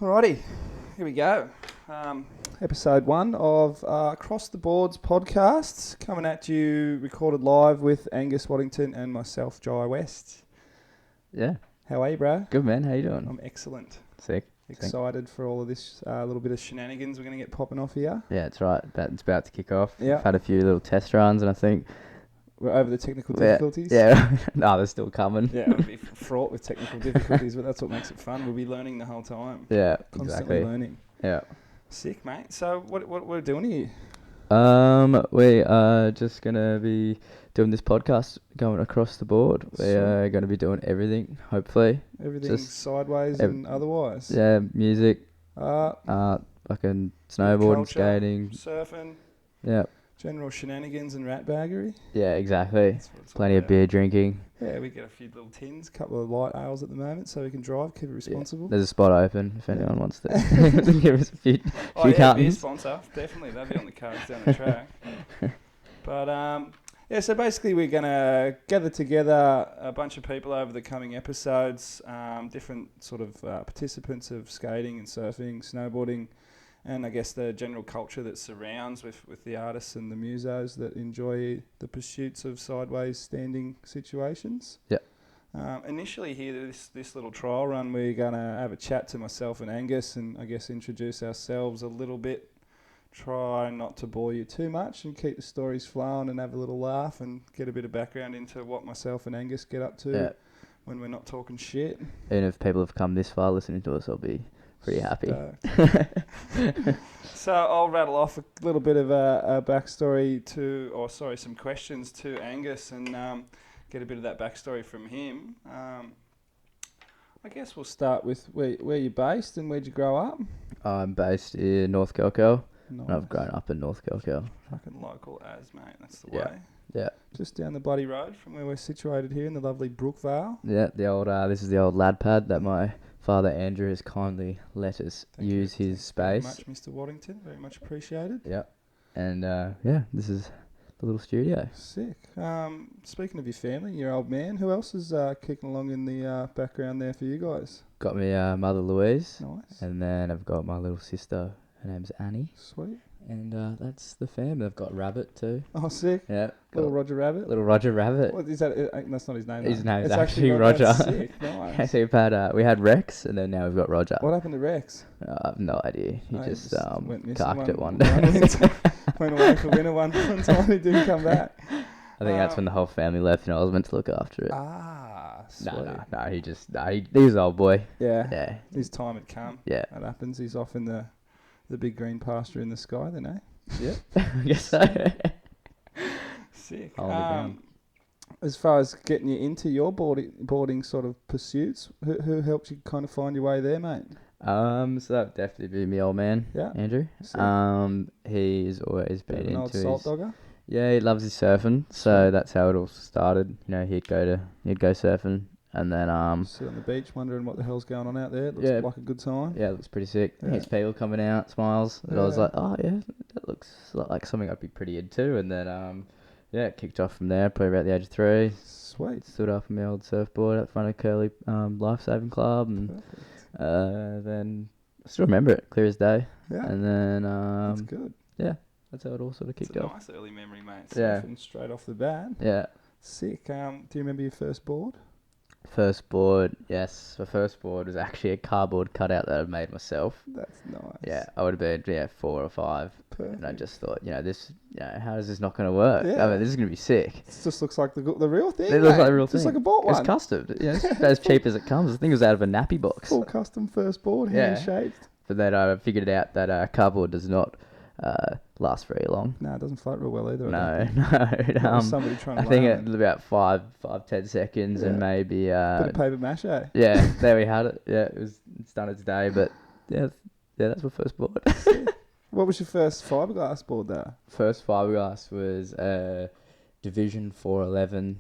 Alrighty, here we go. Episode 1 of Across the Boards podcasts, coming at you, recorded live with Angus Waddington and myself, Jai West. Yeah. How are you, bro? Good, man. How you doing? I'm excellent. Sick. Excited for all of this little bit of shenanigans we're going to get popping off here. Yeah, that's right. It's about to kick off. Yeah. I've had a few little test runs, and I think We're over the technical difficulties. Yeah. No, they're still coming. Yeah, it'll be fraught with technical difficulties, but that's what makes it fun. We'll be learning the whole time. Yeah, Constantly exactly. learning. Yeah. Sick, mate. So what we're doing here? We are just gonna be doing this podcast, going across the board. We are gonna be doing everything, hopefully. Everything Just sideways and otherwise. Yeah, music, Art, fucking snowboarding, culture, skating. surfing, Yeah. general shenanigans and ratbaggery. Yeah, exactly. That's what it's all Plenty of about. beer drinking. Yeah, we get a few little tins, a couple of light ales at the moment, so we can drive, keep it responsible. There's a spot open if anyone wants to give us a few Oh yeah, beer cartons. sponsor, definitely. That'll be on the cards down the track. But yeah, so basically we're going to gather together a bunch of people over the coming episodes, different sort of participants of skating and surfing, snowboarding, and I guess the general culture that surrounds with the artists and the musos that enjoy the pursuits of sideways standing situations. Yeah. Initially here, this little trial run, we're going to have a chat to myself and Angus and I guess introduce ourselves a little bit. Try not to bore you too much and keep the stories flowing and have a little laugh and get a bit of background into what myself and Angus get up to when we're not talking shit. And if people have come this far listening to us, I'll be pretty happy. So I'll rattle off a little bit of a backstory some questions to Angus and get a bit of that backstory from him. I guess we'll start with where you're based and where'd you grow up? I'm based in North Kelko. Nice. And I've grown up in North Kelko. Fucking local as, mate. That's the Yeah. way. Yeah. Just down the bloody road from where we're situated here in the lovely Brookvale. Yeah, the old this is the old lad pad that my father Andrew has kindly let us use his Very space. much, Mr. Waddington. Very much appreciated. Yeah. And this is the little studio. Sick. Speaking of your family, your old man, who else is kicking along in the background there for you guys? Got me mother Louise. Nice. And then I've got my little sister. Her name's Annie. Sweet. And that's the family. I've got Rabbit too. Oh, sick. Yeah. Little Roger Rabbit. Little Roger Rabbit. What is that? That's not his name. His though. name's It's actually Roger. Roger. Sick. Nice. So we had Rex, and then now we've got Roger. What happened to Rex? I have no idea. He Oh, just went missing carked it one day. Went away for winter one time. He didn't come back. I think that's when the whole family left, and I was meant to look after it. Sweet. No. He was an old boy. Yeah. Yeah. His time had come. Yeah. That happens. He's off in the big green pasture in the sky then, eh? Yeah. I guess so. Sick. On the ground. As far as getting you into your boarding sort of pursuits, who helped you kind of find your way there, mate? So that'd definitely be my old man, Yeah. Andrew. Sick. He's always Bit been of an old into salt his. dogger. Yeah, he loves his surfing, so that's how it all started. You know, he'd go surfing, and then Sit on the beach wondering what the hell's going on out there. It looks Yeah. like a good time. yeah, it looks pretty sick. Yeah. His people coming out, smiles, and I was Yeah. like, oh yeah, that looks like something I'd be pretty into. And then it kicked off from there. Probably about the age of 3. Sweet. Stood up on my old surfboard at front of Curly Lifesaving Club, and Perfect. then I still remember it clear as day. Yeah. And then That's good. that's how it all sort of It's kicked a off. nice early memory, mate. Yeah. Surfing straight off the bat. Yeah. Sick. Do you remember your first board? First board, yes. The first board was actually a cardboard cutout that I made myself. That's nice. Yeah, I would have been 4 or 5, Perfect. and I just thought, how is this not going to work? Yeah. I mean, this is going to be sick. It just looks like the real thing. It looks like mate. the real Just thing. like a bought It's one. custom. It's as cheap as it comes. I think it was out of a nappy box. Full custom first board, Yeah. hand shaped. But then I figured out that cardboard does not last very long. No, it doesn't float real well either. No, That was somebody trying to I think learn it about 5-10 seconds, and Yeah. maybe Bit of paper mache. yeah, there we had it. Yeah, it's done its day, but yeah, that's my first board. What was your first fiberglass board there? First fiberglass was Division 411,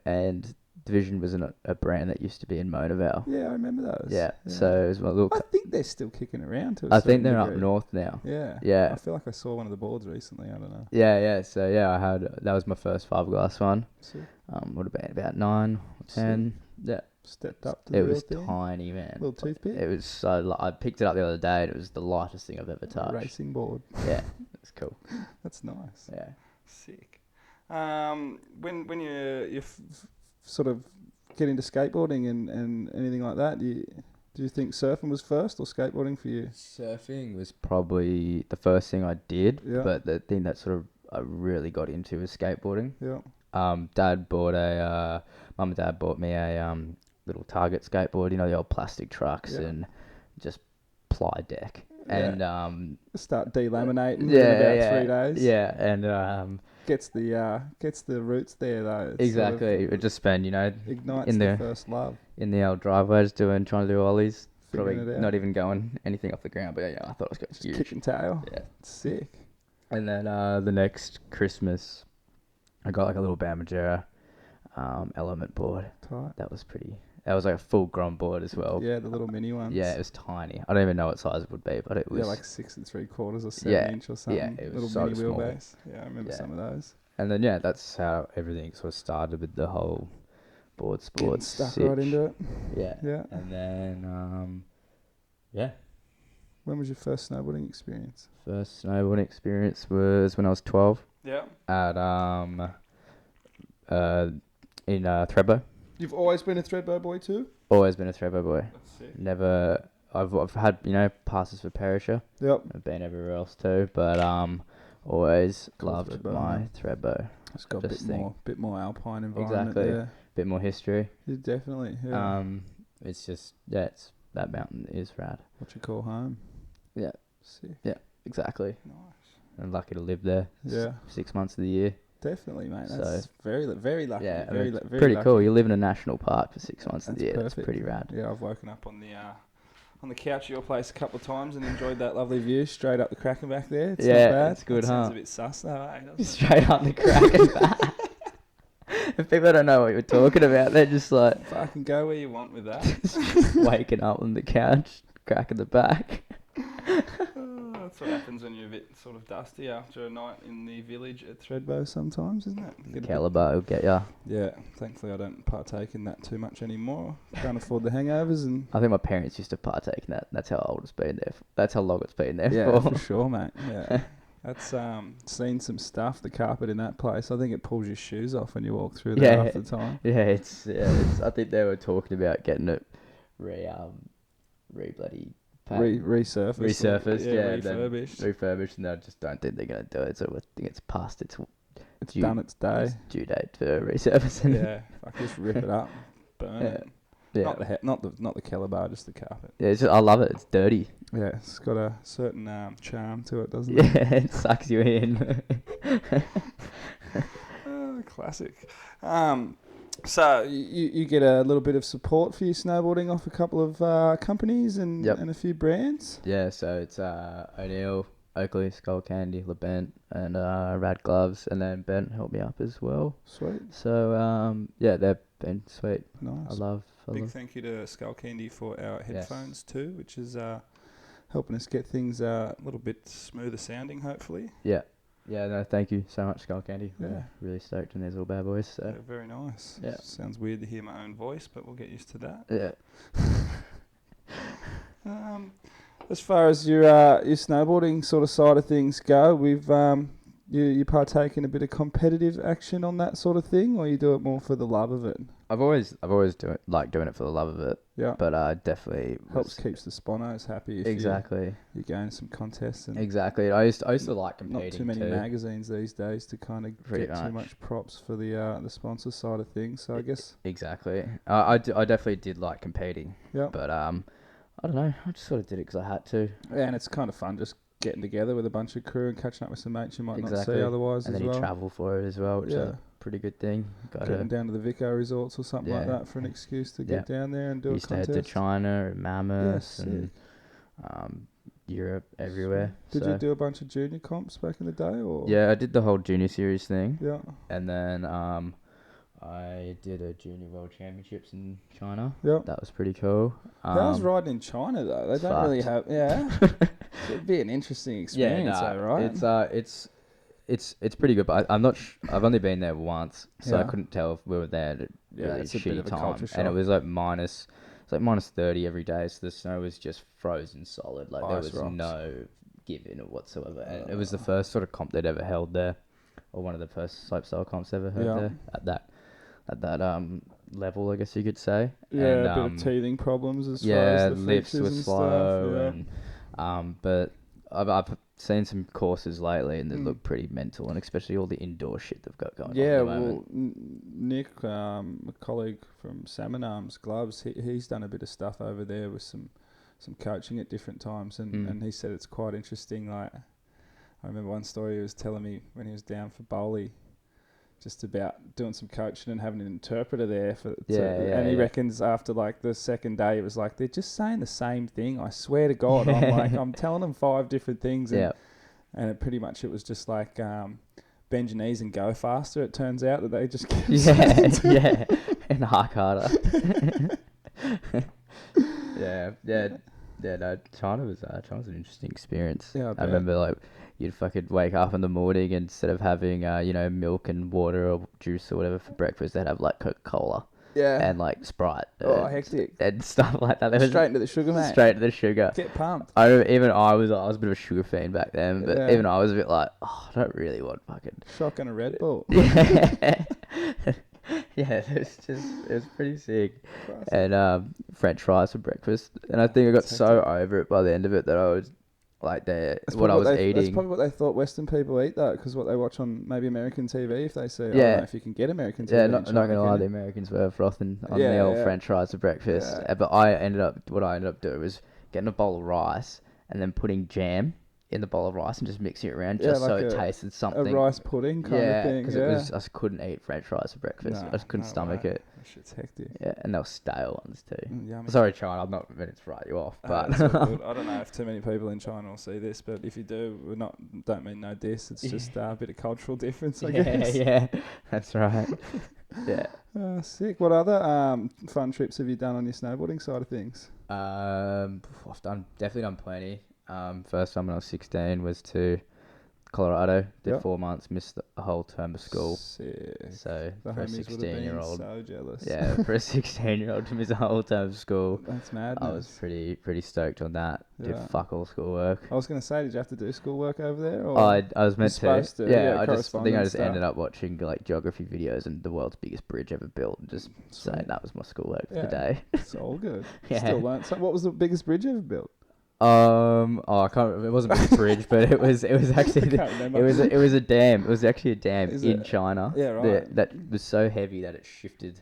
and Division was a brand that used to be in Monavale. Yeah, I remember those. Yeah. So it was my little. I think they're still kicking around to a I think certain they're up degree. north now. Yeah. Yeah. I feel like I saw one of the boards recently. I don't know. Yeah. So yeah, I had that was my first fiberglass one. Sick. Would have been about 9 or 10. Yeah. Stepped up to the It real was thing. tiny, man. Little toothpick. It was so. I picked it up the other day, and it was the lightest thing I've ever touched. Racing board. Yeah, it's cool. That's nice. Yeah. Sick. When you sort of get into skateboarding and anything like that, do you think surfing was first or skateboarding for you? Surfing was probably the first thing I did, Yeah. but the thing that sort of I really got into was skateboarding. Yeah. Mum and Dad bought me a little Target skateboard, you know, the old plastic trucks, Yeah. and just ply deck. Yeah. And Start delaminating in yeah, about 3 days. Yeah, and Gets the roots there though. It's exactly. sort We just spend, you know, of ignites in the the first love. in the old driveways trying to do ollies. Figuring Probably it out. not even going anything off the ground, but yeah, I thought it was going Just huge. kick and tail. Yeah. Sick. And then the next Christmas, I got like a little Bamajera element board. Tight. That was like a full grown board as well. Yeah, the little mini ones. Yeah, it was tiny. I don't even know what size it would be, but it was. Yeah, like 6 3/4 or 7 Yeah, inch or something. yeah, it was little so mini small. wheelbase. Yeah, I remember Yeah. some of those. And then yeah, that's how everything sort of started with the whole board Getting sports. stuck right into it. Yeah. Yeah. And then yeah, When was your first snowboarding experience? first snowboarding experience was when I was 12 Yeah. at in Thredbo. You've always been a Thredbo boy too? Always been a Thredbo boy. That's sick. Never. I've had, you know, passes for Perisher. Yep. I've been everywhere else too, but always Cool loved Thredbo, my man. Thredbo. It's got a Just bit more alpine environment. Exactly. Yeah. Bit more history. Yeah, definitely. Yeah. It's just it's that mountain is rad. What you call home. Yeah. Sick. Exactly. Nice. I'm lucky to live there. Yeah. 6 months of the year. Definitely, mate. So- That's very lucky. Yeah, I very, mean, it's very pretty lucky. cool. You live in a national park for 6 months of That's the year. That's perfect. pretty rad. Yeah, I've woken up on the couch at your place a couple of times and enjoyed that lovely view straight up the Kraken back there. It's Yeah, not bad. it's good, That sounds huh? a bit sus though, eh? doesn't it? Straight up the Kraken. If people don't know what you're talking about, they're just like Fucking go where you want with that. waking up on the couch, cracking the back. Oh, that's what happens when you're a bit sort of dusty after a night in the village at Thredbo sometimes, isn't it? You get a bit- Caliber will get ya. Yeah, thankfully I don't partake in that too much anymore. Can't afford the hangovers and... I think my parents used to partake in that. That's how old it's been there. That's how long it's been there Yeah, for. for sure, mate. Yeah. That's seen some stuff, the carpet in that place. I think it pulls your shoes off when you walk through there Yeah. half the time. Yeah, it's. I think they were talking about getting it resurfaced. Resurfaced. Yeah, refurbished. Refurbished, and I just don't think they're going to do it. So I think it's past its It's due- done its day. due date for resurfacing. Yeah, fuck, just rip it up, burn it. Yeah. Not the Calabar, just the carpet. Yeah, I love it. It's dirty. Yeah, it's got a certain charm to it, doesn't Yeah, it? it sucks you in. Oh, classic. So you get a little bit of support for your snowboarding off a couple of companies and Yep. and a few brands. Yeah, so it's O'Neill, Oakley, Skull Candy, LeBent, and Rad Gloves, and then Bent helped me up as well. Sweet, So yeah, they've been sweet. nice. I love. Big thank you to Skull Candy for our Yes. headphones too, which is helping us get things a little bit smoother sounding, hopefully. Yeah, no, thank you so much, Skull Candy. Yeah. We're really stoked on these little bad boys. So Yeah, very nice. Yeah. Sounds weird to hear my own voice, but we'll get used to that. yeah, As far as your snowboarding sort of side of things go, we've you partake in a bit of competitive action on that sort of thing, or you do it more for the love of it? I've always doing it for the love of it, Yeah, but definitely helps keeps the sponos happy. If exactly. you gain some contests and Exactly. I used to like competing not too many too. magazines these days to kind of Pretty get too much props for the sponsor side of things. So I guess Exactly. I definitely did like competing. yeah, But I don't know. I just sort of did it because I had to. yeah, and it's kind of fun just getting together with a bunch of crew and catching up with some mates you might not Exactly. see otherwise And as then well. you travel for it as well, which is Yeah. a pretty good thing. Getting down to the Vico resorts or something like Yeah. that for an excuse to get down there and do used a to head contest. to China and Mammoth Yes, and Europe, everywhere. Did So- you do a bunch of junior comps back in the day, or? Yeah, I did the whole junior series thing, Yeah. and then I did a junior world championships in China. Yep. That was pretty cool. How's riding in China though? They don't really have. Yeah. It'd be an interesting experience, though, right? It's pretty good, but I'm not. I've only been there once, so I Yeah. couldn't tell if we were there at a really it's a bit shitty of a time. culture And it shock. was like minus. It's like minus 30 every day, so the snow was just frozen solid. Like there Ice was rocks. no giving or whatsoever. And it was the first sort of comp they'd ever held there, or one of the first slopestyle comps ever held there at that level, I guess you could say. Yeah, and, a bit of teething problems as far as the lifts features were and slow, stuff. but I've seen some courses lately, and they Mm. look pretty mental, and especially all the indoor shit they've got going on. Yeah, at the well, moment. Nick, a colleague from Salmon Arms Gloves, he's done a bit of stuff over there with some coaching at different times, and he said it's quite interesting. Like, I remember one story he was telling me when he was down for Bowly, just about doing some coaching and having an interpreter there and he reckons after like the second day it was like they're just saying the same thing. I swear to God, I'm telling them 5 different things, and it pretty much it was just like bend your knees and go faster. It turns out that they just kept and hark harder. No, China was an interesting experience. Yeah, I remember like you'd fucking wake up in the morning, and instead of having milk and water or juice or whatever for breakfast, they'd have like Coca-Cola and like Sprite. Hectic. And stuff like that. Straight into the sugar, mate. Straight to the sugar. Get pumped. I remember I was a bit of a sugar fiend back then, but Yeah. even I was a bit like, I don't really want fucking Shotgun a Red Bull. Yeah, it was pretty sick. And French fries for breakfast. And I think I got so over it by the end of it that I was like, what I was eating. That's probably what they thought Western people eat, though, because what they watch on maybe American TV, if they see, I don't know if you can get American TV. Yeah, not going to lie, the Americans were frothing on the old French fries for breakfast. Yeah. But what I ended up doing was getting a bowl of rice and then putting jam in the bowl of rice and just mixing it around just so it tasted something. A rice pudding kind of thing. Because it was, I just couldn't eat French fries for breakfast. No, I just couldn't stomach it. That shit's hectic. Yeah, and they were stale ones too. Yummy. Sorry, China, I'm not meant to write you off, but It's all good. I don't know if too many people in China will see this, but if you do, don't mean no diss. It's just a bit of cultural difference, I guess. Yeah, that's right. Yeah. Sick. What other fun trips have you done on your snowboarding side of things? I've definitely done plenty. First time when I was 16 was to Colorado. Did 4 months, missed a whole term of school. Sick. So the for a homies would have been 16-year-old, so jealous. yeah, for a 16-year-old to miss a whole term of school, that's madness. I was pretty stoked on that. Did Yeah. fuck all schoolwork. I was going to say, did you have to do schoolwork over there? Or I was meant to. Yeah, I think I just correspondence ended up watching like geography videos and the world's biggest bridge ever built, and just Sweet. saying that was my schoolwork for the day. It's all good. Yeah. Still learnt something. What was the biggest bridge ever built? I can't remember. It wasn't a bridge, but it was actually it was a dam. It was actually a dam in China. Yeah, right. That was so heavy that it shifted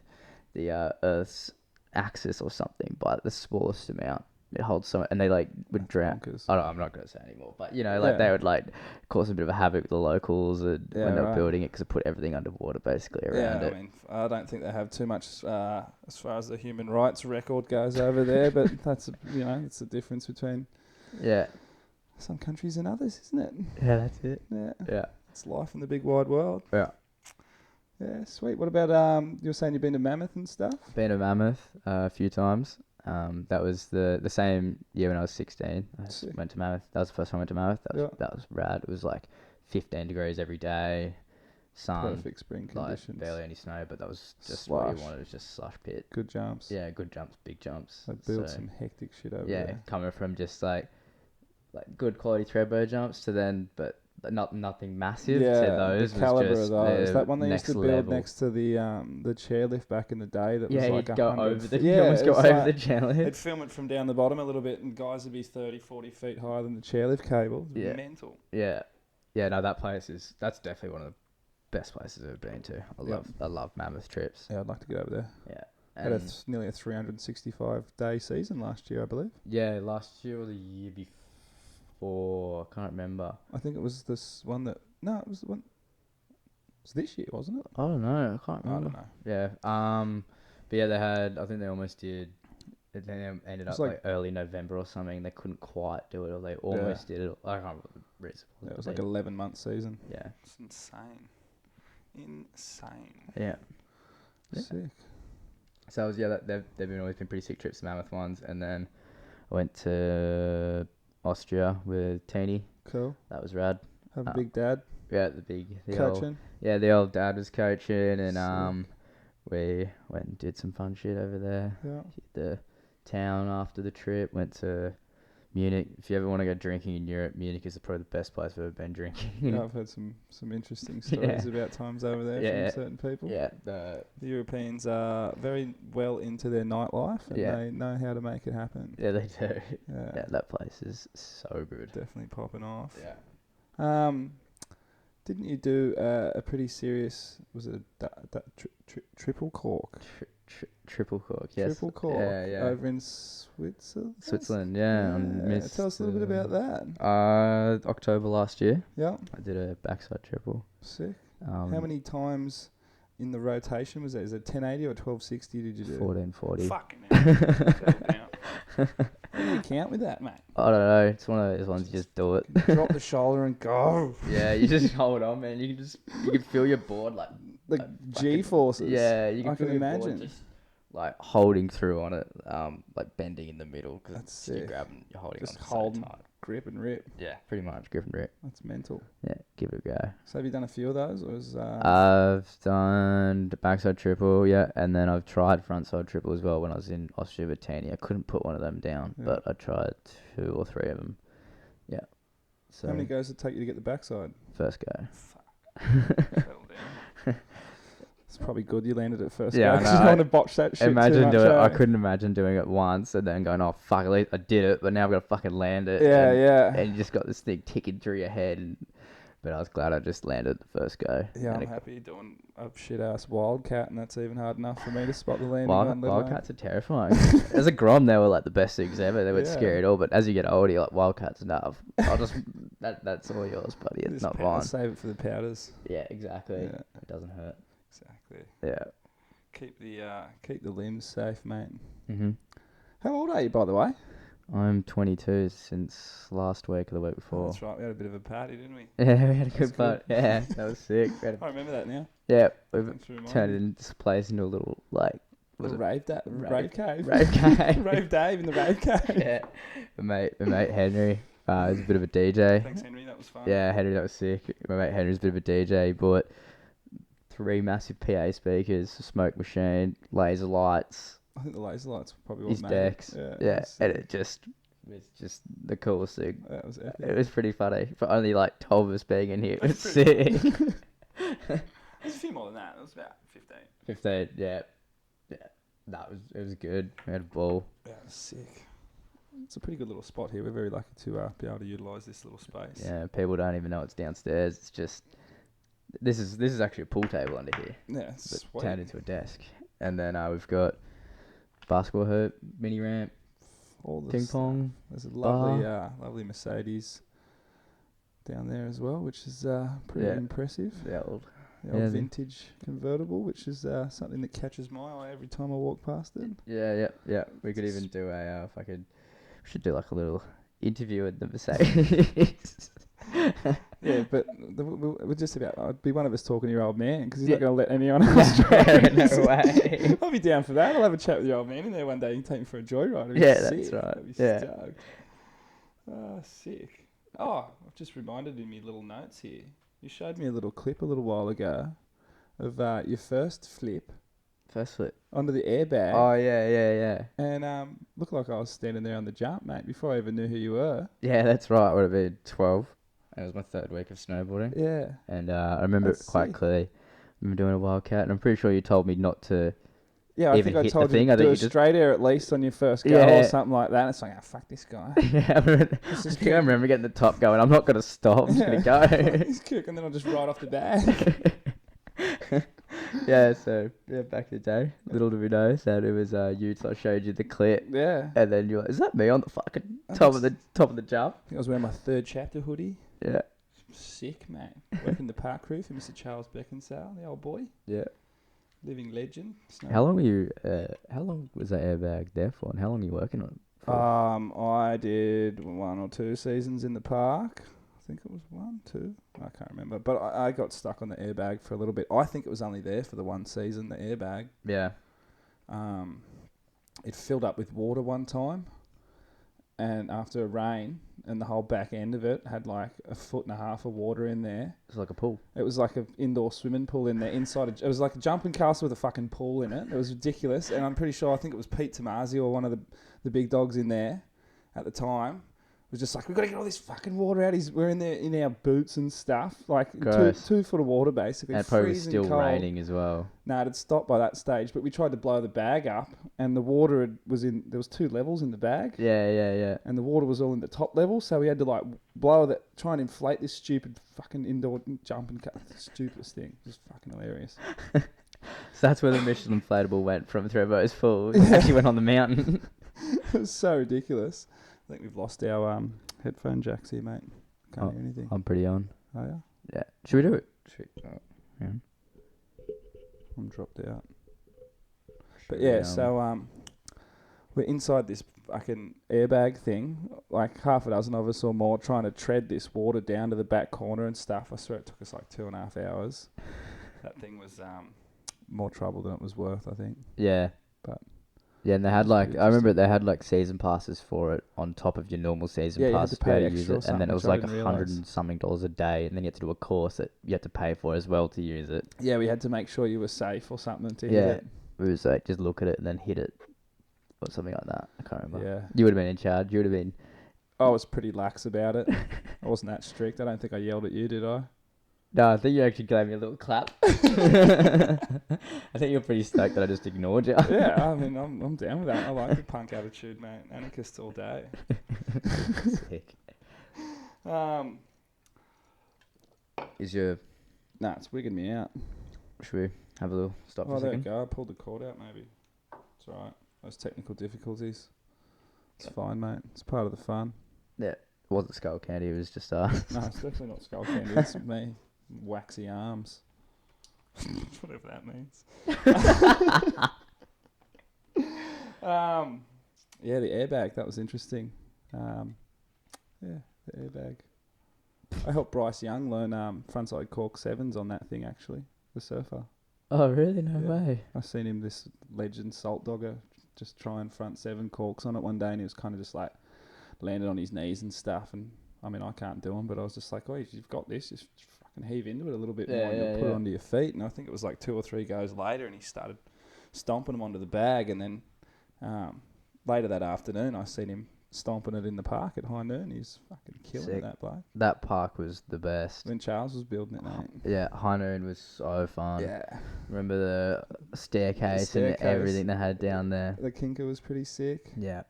the Earth's axis or something by the smallest amount. It holds so, and they like would drown. I'm not going to say anymore, but they would like cause a bit of a havoc with the locals when they were building it, because it put everything underwater basically around it. I mean, I don't think they have too much as far as the human rights record goes over there, but that's it's the difference between some countries and others, isn't it? Yeah, that's it. Yeah, it's life in the big wide world. Yeah, sweet. What about you were saying you've been to Mammoth and stuff? Been to Mammoth a few times. That was the same year when I was 16. I went to Mammoth. That was the first time I went to Mammoth. That was rad. It was like 15 degrees every day, sun, perfect spring conditions. Barely any snow, but that was just slush. what you wanted. It was just slush pit. Good jumps. Yeah, good jumps, big jumps. They built some hectic shit over there. Yeah, coming from just like good quality Thredbo jumps to then, but nothing massive to those. The caliber was just of those. That one they used to build level. next to the chairlift back in the day. That was like you'd go 100 over the the chairlift. They'd film it from down the bottom a little bit, and guys would be 30, 40 feet higher than the chairlift cable. It was mental. Yeah. No, that's definitely one of the best places I've ever been to. I love Mammoth trips. Yeah, I'd like to get over there. Yeah. Had nearly a 365-day season last year, I believe. Yeah, last year or the year before, I can't remember. I think it was this one that... No, it was the one... It was this year, wasn't it? I don't know. I can't remember. I don't know. Yeah. But yeah, I think they almost did... It then ended up like early November or something. They couldn't quite do it, or they almost did it. I can't remember the reason. Yeah, it was like an 11-month season. Yeah. It's insane. Yeah. Yeah. Sick. So they've always been pretty sick trips, the Mammoth ones, and then I went to Austria with Teeny. Cool. That was rad. Have a big dad. Yeah, Coaching. The old dad was coaching, and Sick. we went and did some fun shit over there. Yeah. Hit the town after the trip. Went to Munich. If you ever want to go drinking in Europe, Munich is probably the best place I've ever been drinking. Yeah, I've heard some interesting stories about times over there from certain people. Yeah, the Europeans are very well into their nightlife, and they know how to make it happen. Yeah, they do. Yeah, that place is so good. Definitely popping off. Yeah. Didn't you do a pretty serious? Was it a triple cork? Triple cork, yes. Triple cork. Yeah. Over in Switzerland. Tell us a little bit about that. October last year. Yeah. I did a backside triple. Sick. How many times in the rotation was that? Is it 1080 or 1260 did you do? 1440. Fucking hell. How do you count with that, mate? I don't know. It's one of those ones you just do it. Drop the shoulder and go. Yeah, you just hold on, man. You can feel your board like the G forces. Yeah, you can feel your board just like holding through on it, like bending in the middle because you're grabbing, you're holding just on hold so tight. Grip and rip. Yeah, pretty much grip and rip. That's mental. Yeah, give it a go. So have you done a few of those, or is I've done the backside triple, and then I've tried frontside triple as well when I was in Austria with Tani. I couldn't put one of them down, but I tried 2 or 3 of them. Yeah. So how many goes did it take you to get the backside? First go. Fuck. It's probably good you landed it first. Yeah, go, 'cause you don't want to botch that shit. Imagine too much, I couldn't imagine doing it once and then going, oh fuck, at least I did it, but now I've got to fucking land it. And you just got this thing ticking through your head. But I was glad I just landed the first go. Yeah, I'm happy doing a shit ass wildcat, and that's even hard enough for me to spot the landing one. Wildcats are terrifying. As a grom, they were like the best things ever. They weren't scary at all. But as you get older, you're like, wildcats enough. That's all yours, buddy. It's not mine. Save it for the powders. Yeah, exactly. Yeah. It doesn't hurt. Exactly. Yeah. Keep the limbs safe, mate. Mhm. How old are you, by the way? I'm 22 since last week or the week before. That's right. We had a bit of a party, didn't we? Yeah, we had a good party. Yeah, that was sick. I remember that now. Yeah, we've turned this place into a little rave cave. Rave cave. Rave Dave in the rave cave. Yeah. My mate Henry. He's a bit of a DJ. Thanks, Henry. That was fun. Yeah, Henry, that was sick. My mate Henry's a bit of a DJ. He bought 3 massive PA speakers, a smoke machine, laser lights. I think the laser lights were probably what his made decks. It. Yeah, and it's just the coolest thing. That was epic. It was pretty funny. For only like 12 of us being in here, it was sick. It was a few more than that. It was about 15. 15, yeah. It was good. We had a ball. Yeah, it was sick. It's a pretty good little spot here. We're very lucky to be able to utilise this little space. Yeah, people don't even know it's downstairs. It's just this is actually a pool table under here. Yeah, it's turned into a desk, and then we've got basketball hoop, mini ramp, all ping pong. There's a lovely Mercedes down there as well, which is pretty impressive. The old vintage convertible, which is something that catches my eye every time I walk past it. Yeah. We could even do we should do like a little interview at the Mercedes. Yeah, but we're just about. I'd be one of us talking to your old man because he's not going to let anyone else drive. No way. I'll be down for that. I'll have a chat with your old man in there one day. You can take me for a joyride. That's right. That'd be stoked. Sick. Oh, I've just reminded in my little notes here. You showed me a little clip a little while ago of your first flip. First flip? Onto the airbag. Oh, yeah. And looked like I was standing there on the jump, mate, before I even knew who you were. Yeah, that's right. I would have been 12. It was my 3rd week of snowboarding. Yeah. And I remember it quite clearly. I remember doing a wildcat, and I'm pretty sure you told me not to. Yeah, I think I told you to do a straight air at least on your first go or something like that. And it's like, fuck this guy. Yeah, I remember getting the top going. I'm not going to stop. I'm just going to go. He's cook, and then I'll just ride off the bag. Back in the day, little did we know that it was you. So I showed you the clip. Yeah. And then you're like, is that me on the fucking top of the jump? I think I was wearing my 3rd chapter hoodie. Yeah. Sick, man. Working the park crew for Mr. Charles Beckinsale, the old boy. Yeah. Living legend. How long were you? How long was that airbag there for, and how long were you working on it for? I did 1 or 2 seasons in the park. I think it was 1, 2. I can't remember. But I got stuck on the airbag for a little bit. I think it was only there for the one season, the airbag. Yeah. It filled up with water one time. And after a rain, and the whole back end of it had like 1.5 foot of water in there. It was like a pool. It was like an indoor swimming pool in there. It was like a jumping castle with a fucking pool in it. It was ridiculous. And I'm pretty sure, I think it was Pete Tomasi or one of the big dogs in there at the time. Was just like, we've got to get all this fucking water out. We're in there in our boots and stuff. Like 2 foot of water basically. And it probably was still raining as well. No, it had stopped by that stage, but we tried to blow the bag up and the water there was 2 levels in the bag. Yeah. And the water was all in the top level, so we had to like try and inflate this stupid fucking indoor jumping car. Stupidest thing. Just fucking hilarious. So that's where the Michelin inflatable went from Thredbo's pool. It actually went on the mountain. It was so ridiculous. I think we've lost our headphone jacks here, mate. Can't hear anything. I'm pretty on. Oh, yeah? Yeah. Should we do it? Yeah. I'm dropped out. But yeah, so we're inside this fucking airbag thing. Like half a dozen of us or more trying to tread this water down to the back corner and stuff. I swear it took us like 2.5 hours. That thing was more trouble than it was worth, I think. Yeah. But... Yeah, and they had I remember they had like season passes for it on top of your normal season pass to pay to use it, and then it was like $100 and something a day, and then you had to do a course that you had to pay for as well to use it. Yeah, we had to make sure you were safe or something to hit it. It was like just look at it and then hit it, or something like that. I can't remember. Yeah, you would have been in charge. You would have been. I was pretty lax about it. I wasn't that strict. I don't think I yelled at you, did I? No, I think you actually gave me a little clap. I think you're pretty stoked that I just ignored you. Yeah, I mean, I'm down with that. I like the punk attitude, mate. Anarchist all day. Sick. It's wigging me out. Should we have a little stop for a second? There you go. I pulled the cord out, maybe. It's all right. Those technical difficulties. It's fine, mate. It's part of the fun. Yeah. It wasn't skull candy. It was just No, it's definitely not skull candy. It's me. Waxy arms. Whatever that means. Yeah, the airbag. That was interesting. Yeah, the airbag. I helped Bryce Young learn frontside cork 7s on that thing, actually. The surfer. Oh, really? No way. I seen him, this legend salt dogger, just trying front 7 corks on it one day, and he was kind of just like landed on his knees and stuff. And I mean, I can't do them, but I was just like, oh, if you've got this, just fucking heave into it a little bit more and you'll put it onto your feet. And I think it was like 2 or 3 goes later, and he started stomping them onto the bag. And then later that afternoon, I seen him stomping it in the park at high noon. He's fucking killing it, that bloke. That park was the best. When Charles was building it, mate. Yeah, high noon was so fun. Yeah. Remember the staircase and everything they had down there. The kinker was pretty sick. Yeah.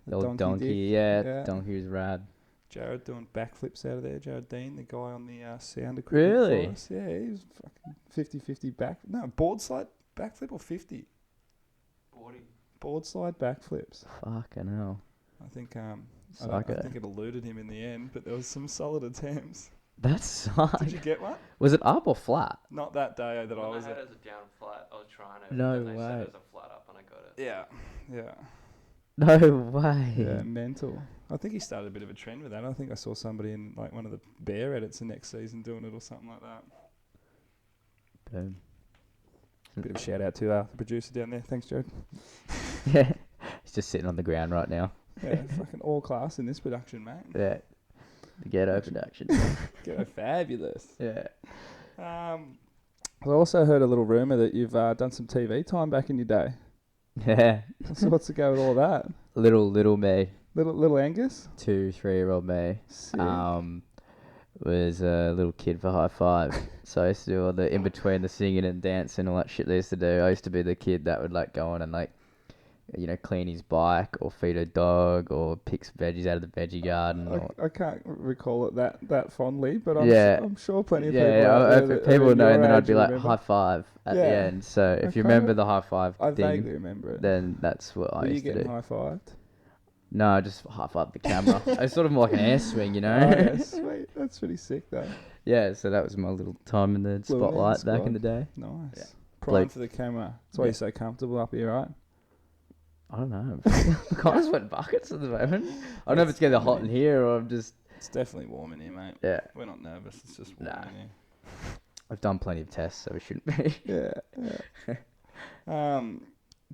The old donkey. The donkey was rad. Jared doing backflips out of there. Jared Dean, the guy on the sound equipment. Really? For us. Yeah, he was fucking 50-50 back. No, board slide backflip or 50? Board slide backflips. Fucking hell. I think I think it eluded him in the end, but there was some solid attempts. That sucked. Did you get one? Was it up or flat? Not that day that I was at. at. I had it as a down flat. I was trying it. No and then way. They said it was a flat up and I got it. Yeah. No way. Yeah, mental. I think he started a bit of a trend with that. I think I saw somebody in like one of the Bear edits the next season doing it or something like that. Boom. Bit of a shout out to the producer down there. Thanks, Jared. Yeah. He's just sitting on the ground right now. Yeah, fucking all class in this production, mate. Yeah. The ghetto production. Ghetto fabulous. Yeah. I also heard a little rumour that you've done some TV time back in your day. Yeah. So what's the go with all that? Little me. Little Angus? 2-3-year-old me. Sick. Was a little kid for high five. So I used to do all the in between the singing and dancing and all that shit they used to do. I used to be the kid that would like go on and like, you know, clean his bike or feed a dog or pick some veggies out of the veggie garden. I can't recall it that fondly, but I'm sure plenty of people. People know, and then I'd be like remember. high five at the end. So if you remember the high five I thing, vaguely remember it. Then that's what I used to do. Were you getting high fived? No, just high five the camera. It's sort of more like an air swing, you know. Oh, yeah, sweet. That's pretty sick, though. Yeah, so that was my little time in the spotlight back in the day. Nice. Yeah. Prime for the camera. That's why you're so comfortable up here, right? I don't know. I kind of sweat buckets at the moment. I don't know if it's getting hot in here or I'm just... It's definitely warm in here, mate. Yeah. We're not nervous. It's just warm in here. I've done plenty of tests, so we shouldn't be. Yeah.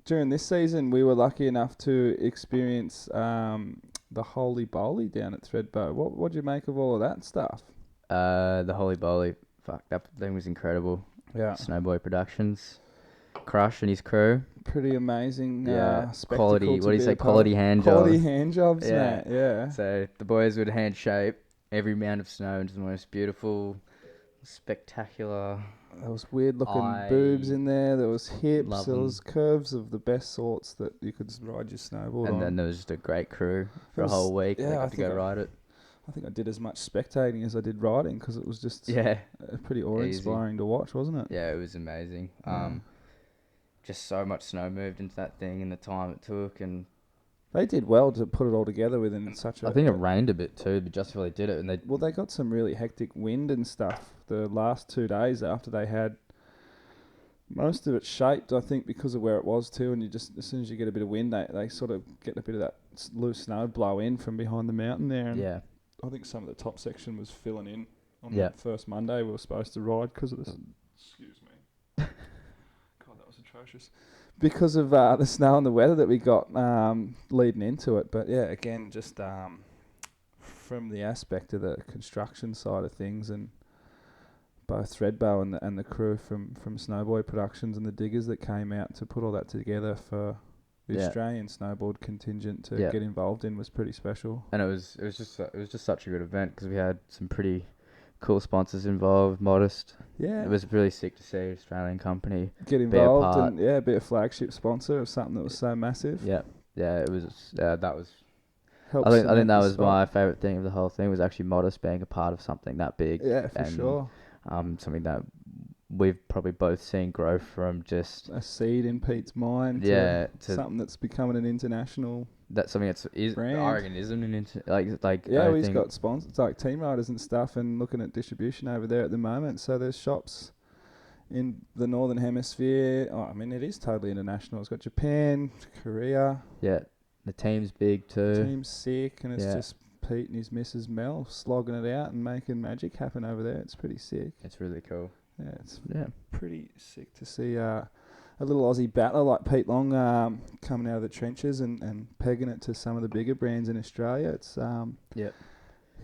During this season, we were lucky enough to experience the Holy Bowly down at Thredbo. What do you make of all of that stuff? The Holy Bowly, fuck, that thing was incredible. Yeah. Snowboy Productions, Crush and his crew. Pretty amazing. Quality. What do you say? Quality hand jobs. Quality hand jobs, mate. Yeah. So the boys would hand shape every mound of snow into the most beautiful, spectacular. There was weird looking boobs in there. There was hips. There was curves of the best sorts that you could ride your snowboard on. And then there was just a great crew for a whole week. Yeah, I got to go ride it. I think I did as much spectating as I did riding because it was just pretty awe-inspiring to watch, wasn't it? Yeah, it was amazing. Just so much snow moved into that thing in the time it took, and they did well to put it all together within such a... I think it rained a bit too, but just before they did it. And they got some really hectic wind and stuff the last 2 days after they had most of it shaped, I think, because of where it was too, and you just, as soon as you get a bit of wind, they sort of get a bit of that loose snow blow in from behind the mountain there. And I think some of the top section was filling in on that first Monday we were supposed to ride because of this. Excuse me. God, that was atrocious. Because of the snow and the weather that we got leading into it. But yeah, again, just from the aspect of the construction side of things, and both Thredbo and the crew from Snowboy Productions and the diggers that came out to put all that together for the Australian snowboard contingent to get involved in was pretty special. And it was just such a good event because we had some pretty cool sponsors involved. Modest. Yeah. It was really sick to see an Australian company get involved and be a flagship sponsor of something that was so massive. Yeah. Yeah, it was that was I think that was my favourite thing of the whole thing was actually Modest being a part of something that big. Yeah, for sure. Something that we've probably both seen grow from just a seed in Pete's mind to something that's becoming an international. That's something that's brand. I reckon isn't an like he's got sponsors like team riders and stuff, and looking at distribution over there at the moment. So there's shops in the northern hemisphere. Oh, I mean, it is totally international. It's got Japan, Korea. Yeah, the team's big too. The team's sick, and it's just Pete and his missus Mel slogging it out and making magic happen over there. It's pretty sick. It's really cool. Yeah, it's pretty sick to see a little Aussie battler like Pete Long coming out of the trenches and pegging it to some of the bigger brands in Australia. It's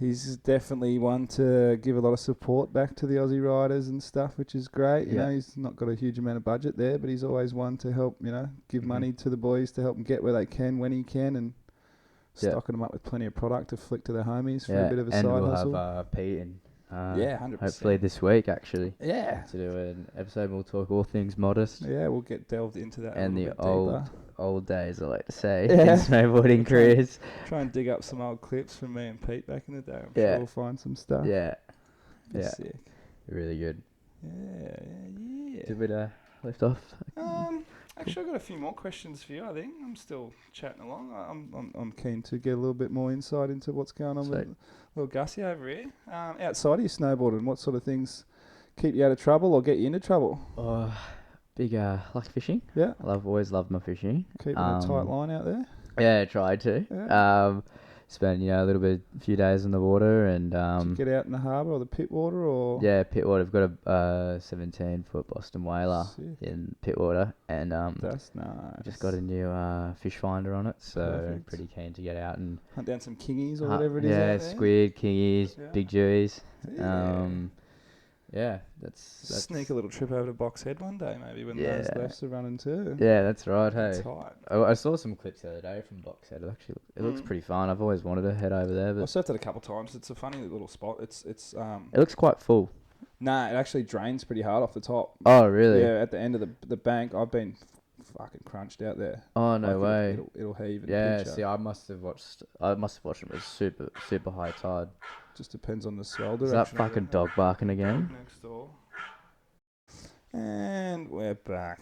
he's definitely one to give a lot of support back to the Aussie riders and stuff, which is great. You know, he's not got a huge amount of budget there, but he's always one to help, give money to the boys to help them get where they can when he can, and stocking them up with plenty of product to flick to their homies for a bit of a side hustle. And we'll have Pete and 100%. Hopefully this week, actually. Yeah. To do an episode, we'll talk all things Modest. Yeah, we'll get delved into that and a the little bit old days, I like to say, in snowboarding careers. Try and dig up some old clips from me and Pete back in the day. I'm sure we'll find some stuff. Yeah. Sick. Really good. Yeah. Did we lift off? Actually, I've got a few more questions for you, I think. I'm still chatting along. I'm keen to get a little bit more insight into what's going on with little Gussie over here. Outside of your snowboarding, what sort of things keep you out of trouble or get you into trouble? Big like fishing. Yeah. Always loved my fishing. Keeping a tight line out there. Yeah, tried to. Yeah. Spent a few days in the water and Did you get out in the harbour or the pit water or? Yeah, pit water. I've got a 17-foot Boston whaler in pit water, and that's nice. Just got a new fish finder on it, so pretty keen to get out and hunt down some kingies or whatever it is. Yeah, squid, kingies, big jewies. That's sneak a little trip over to Box Head one day, maybe when those lefts are running too. Yeah, that's right. Hey, tight. I saw some clips the other day from Box Head. It looks pretty fun. I've always wanted to head over there, but I've surfed it a couple of times. It's a funny little spot. It looks quite full. Nah, it actually drains pretty hard off the top. Oh, really? Yeah, at the end of the bank, I've been fucking crunched out there. Oh, no way. It'll heave. And see, I must have watched it with super high tide. Just depends on the swell direction. Is that fucking dog barking again? Next door. And we're back.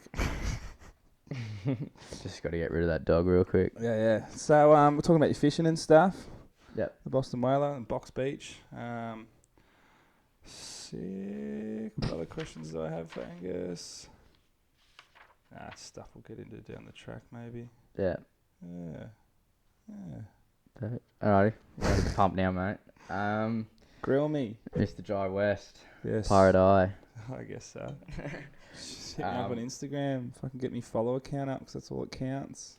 Just got to get rid of that dog real quick. Yeah. So we're talking about your fishing and stuff. Yep. The Boston Whaler and Box Beach. Sick. What other questions do I have for Angus? Stuff we'll get into down the track maybe. Yeah. Yeah. Perfect. Alrighty. Ready to pump now, mate. Grill me. Mr. Dry West. Yes. Pirate Eye. I guess so. Just hit me up on Instagram. If I can get me follower count up, because that's all that counts.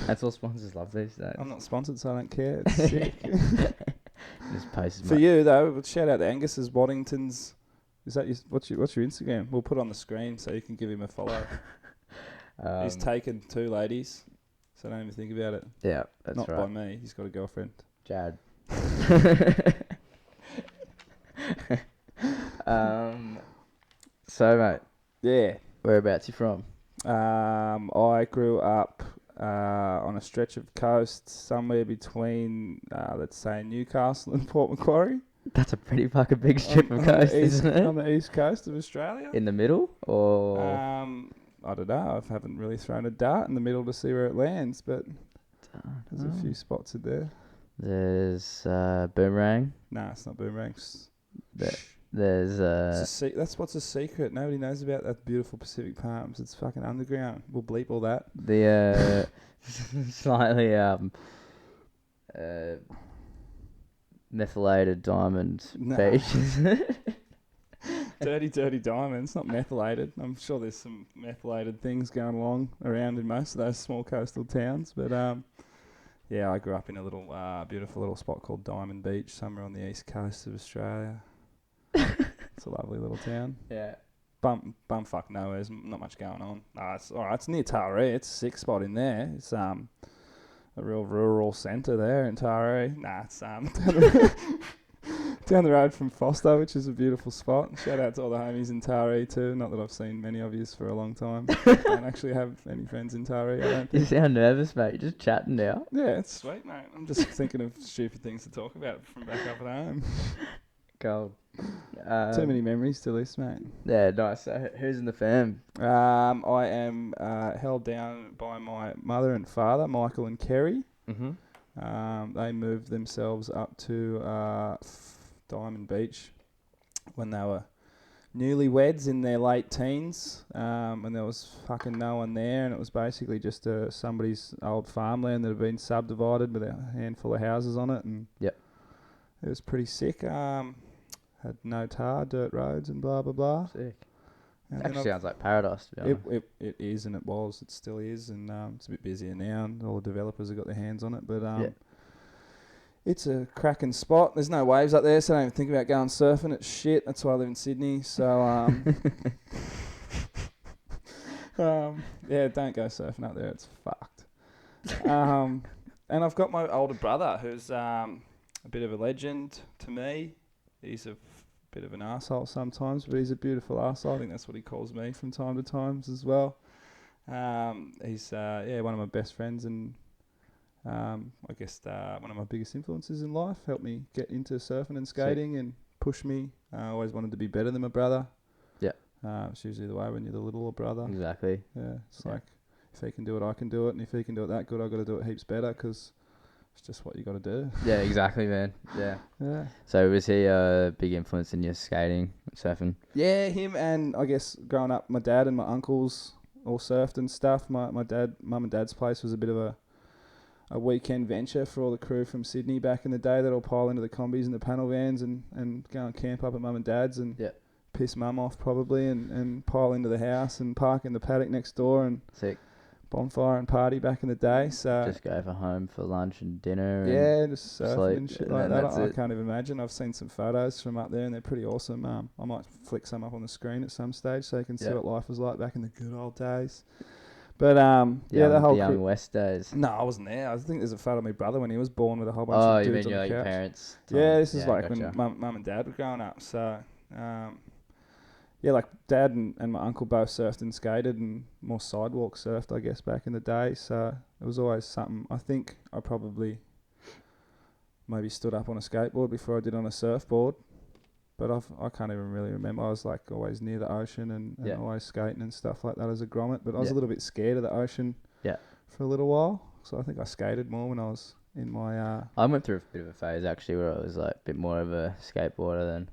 That's all sponsors love these days. I'm not sponsored, so I don't care. It's sick. Just post For you though, shout out to Angus's Waddington's. Is that what's your Instagram? We'll put it on the screen so you can give him a follow. He's taken 2 ladies, so don't even think about it. Yeah, that's not right. by me. He's got a girlfriend. Jad. So mate. Yeah. Whereabouts you from? I grew up on a stretch of coast somewhere between, let's say, Newcastle and Port Macquarie. That's a pretty fucking big strip of coast, isn't it? On the east coast of Australia. In the middle, or? I don't know. I haven't really thrown a dart in the middle to see where it lands, but there's a few spots in there. There's Boomerang. Nah, it's not Boomerangs. There's that's what's a secret. Nobody knows about that beautiful Pacific Palms. It's fucking underground. We'll bleep all that. The slightly methylated diamond beach. Dirty diamonds, not methylated. I'm sure there's some methylated things going along around in most of those small coastal towns. But yeah, I grew up in a little beautiful little spot called Diamond Beach, somewhere on the east coast of Australia. It's a lovely little town. Yeah. Bumfuck nowhere. There's not much going on. It's all right. It's near Taree. It's a sick spot in there. It's a real rural centre there in Taree. It's down the road from Foster, which is a beautiful spot. Shout out to all the homies in Taree too. Not that I've seen many of yous for a long time. I don't actually have any friends in Taree, I don't think. You sound nervous, mate. You're just chatting now. Yeah, it's sweet, mate. I'm just thinking of stupid things to talk about from back up at home. Cold. Too many memories to list, mate. Yeah, nice. So who's in the fam? I am held down by my mother and father, Michael and Kerry. Mm-hmm. They moved themselves up to Diamond Beach when they were newlyweds in their late teens, and there was fucking no one there, and it was basically just somebody's old farmland that had been subdivided with a handful of houses on it, and yep. It was pretty sick. Had no tar, dirt roads, and blah blah blah. Sick. And actually sounds like paradise, to be honest. It is, and it was. It still is, and it's a bit busier now, and all the developers have got their hands on it. But it's a cracking spot. There's no waves up there, so I don't even think about going surfing. It's shit. That's why I live in Sydney. So yeah, don't go surfing up there. It's fucked. And I've got my older brother, who's a bit of a legend to me. He's a bit of an arsehole sometimes, but he's a beautiful arsehole. I think that's what he calls me from time to time as well. He's one of my best friends, and I guess one of my biggest influences in life. Helped me get into surfing and skating and push me. I always wanted to be better than my brother. Yeah. It's usually the way when you're the littler brother. Exactly. Yeah. It's like, if he can do it, I can do it. And if he can do it that good, I've got to do it heaps better, because it's just what you got to do. Yeah, exactly, man. Yeah. Yeah. So was he a big influence in your skating, surfing? Yeah, him, and I guess growing up, my dad and my uncles all surfed and stuff. Mum and dad's place was a bit of a weekend venture for all the crew from Sydney back in the day. They'd all pile into the combis and the panel vans and go and camp up at mum and dad's and piss mum off probably and pile into the house and park in the paddock next door and bonfire and party back in the day. So just go for home for lunch and dinner. Yeah, just surfing and shit like that. I it. can't even imagine. I've seen some photos from up there and they're pretty awesome. I might flick some up on the screen at some stage so you can see what life was like back in the good old days. But the whole Young West days. No, I wasn't there. I think there's a photo of my brother when he was born with a whole bunch of dudes on the couch. Your parents? Yeah, this is like when mum and dad were growing up. So like dad and my uncle both surfed and skated and more sidewalk surfed, I guess, back in the day. So it was always something. I think I probably maybe stood up on a skateboard before I did on a surfboard. But I can't even really remember. I was like always near the ocean and always skating and stuff like that as a grommet. But I was a little bit scared of the ocean for a little while. So I think I skated more when I was in my... I went through a bit of a phase actually where I was like a bit more of a skateboarder than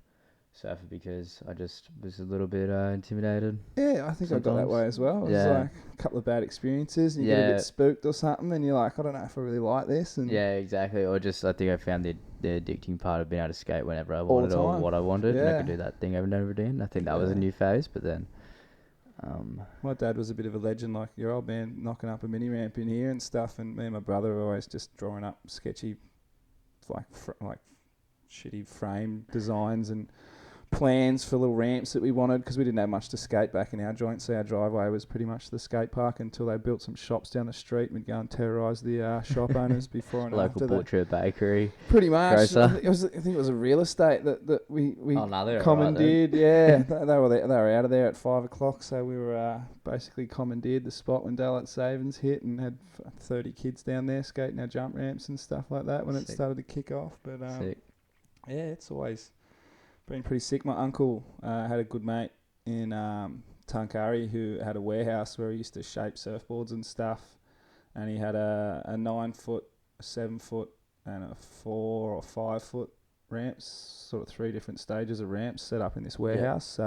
surfer because I just was a little bit intimidated. Yeah, I think I got that sometimes. way as well. It was like a couple of bad experiences and you get a bit spooked or something and you're like, I don't know if I really like this. And yeah, exactly. Or just I think I found the addicting part of being able to skate whenever I wanted or what I wanted, and I could do that thing over and over again. I think that was a new phase, but then... my dad was a bit of a legend, like your old man knocking up a mini ramp in here and stuff, and me and my brother were always just drawing up sketchy, like shitty frame designs and plans for little ramps that we wanted because we didn't have much to skate back in our joint, so our driveway was pretty much the skate park until they built some shops down the street and we'd go and terrorise the shop owners before and local after butcher, bakery, pretty much. I grocer. think it was a real estate that we Right commandeered. Yeah, they were out of there at 5 o'clock, so we were basically commandeered the spot when daylight savings hit and had 30 kids down there skating our jump ramps and stuff like that when it started to kick off. But yeah, it's always been pretty sick. My uncle had a good mate in Tuncurry who had a warehouse where he used to shape surfboards and stuff, and he had a 9-foot, a 7-foot, and a 4 or 5-foot ramps, sort of 3 different stages of ramps set up in this warehouse.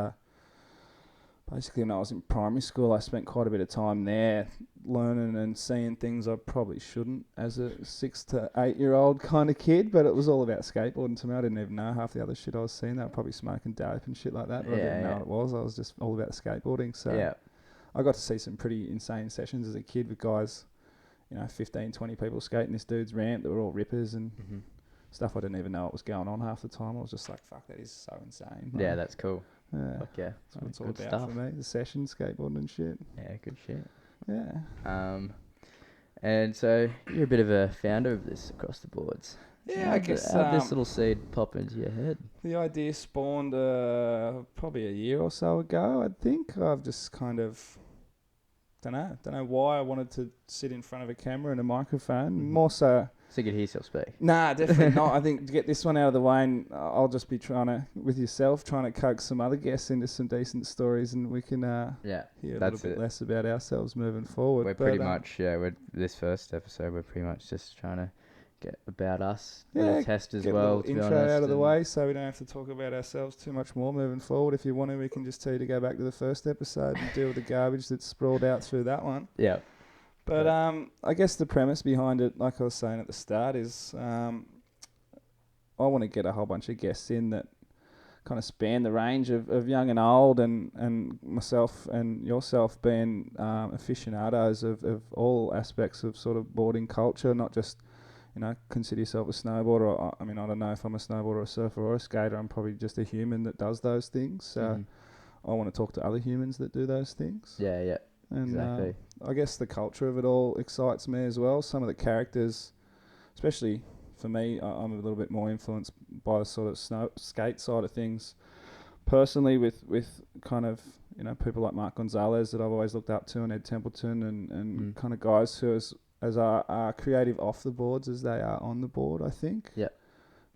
Basically, when I was in primary school, I spent quite a bit of time there learning and seeing things I probably shouldn't as a 6 to 8-year-old kind of kid, but it was all about skateboarding to me. I didn't even know half the other shit I was seeing. They were probably smoking dope and shit like that, but I didn't know what it was. I was just all about skateboarding. So I got to see some pretty insane sessions as a kid with guys, 15, 20 people skating this dude's ramp that were all rippers and stuff I didn't even know what was going on half the time. I was just like, fuck, that is so insane. Yeah, that's cool. Yeah, fuck yeah, that's what it's all about for me. The session, skateboarding and shit. Yeah, good shit. Yeah. And so you're a bit of a founder of this across the boards. Yeah, I guess. How did this little seed pop into your head? The idea spawned probably a year or so ago, I think. I've just kind of don't know why I wanted to sit in front of a camera and a microphone. More so you could hear yourself speak. Nah, definitely not. I think to get this one out of the way, and I'll just be trying to coax some other guests into some decent stories, and we can hear a little bit less about ourselves moving forward. We're pretty much this first episode, we're pretty much just trying to get about us, little test as well. Get a little intro out of the way, so we don't have to talk about ourselves too much more moving forward. If you want to, we can just tell you to go back to the first episode and deal with the garbage that's sprawled out through that one. Yeah. But I guess the premise behind it, like I was saying at the start, is I want to get a whole bunch of guests in that kind of span the range of young and old, and myself and yourself being aficionados of all aspects of sort of boarding culture, not just, consider yourself a snowboarder. I mean, I don't know if I'm a snowboarder, a surfer or a skater. I'm probably just a human that does those things. So I want to talk to other humans that do those things. Yeah, yeah. And exactly. I guess the culture of it all excites me as well. Some of the characters, especially for me, I'm a little bit more influenced by the sort of skate side of things. Personally, with kind of, people like Mark Gonzalez that I've always looked up to, and Ed Templeton, and kind of guys who are creative off the boards as they are on the board, I think. Yeah.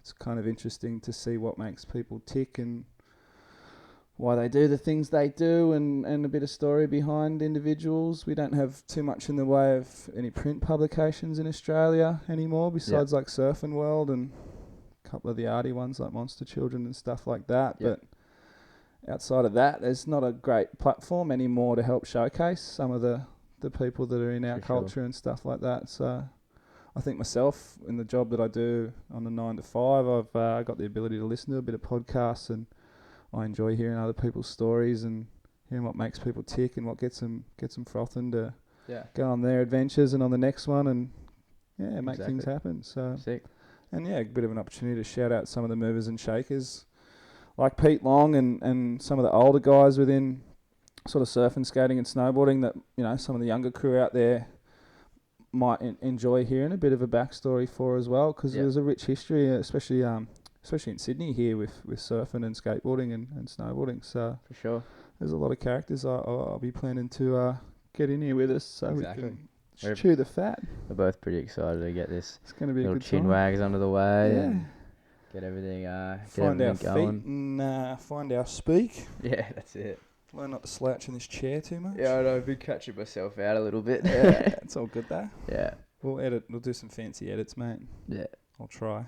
It's kind of interesting to see what makes people tick and why they do the things they do, and a bit of story behind individuals. We don't have too much in the way of any print publications in Australia anymore, besides like Surfing World and a couple of the arty ones like Monster Children and stuff like that. But outside of that, there's not a great platform anymore to help showcase some of the people that are in our culture and stuff like that. So I think myself, in the job that I do on the 9 to 5, I've got the ability to listen to a bit of podcasts, and I enjoy hearing other people's stories and hearing what makes people tick and what gets them frothing to go on their adventures and on the next one and make things happen. So sick. And a bit of an opportunity to shout out some of the movers and shakers like Pete Long and some of the older guys within sort of surfing, skating and snowboarding that, some of the younger crew out there might enjoy hearing a bit of a backstory for as well, because there's a rich history, especially in Sydney here with surfing and skateboarding and snowboarding. So for sure, there's a lot of characters I'll be planning to get in here with us, so we can chew the fat. We're both pretty excited to get this. It's going to be little a good chin time. wags under the way and get everything find our going. Feet and find our speak. Yeah, that's it. Learn not to slouch in this chair too much. Yeah, I know. I've been catching myself out a little bit. Yeah, it's all good though. Yeah. We'll do some fancy edits, mate. Yeah. I'll try.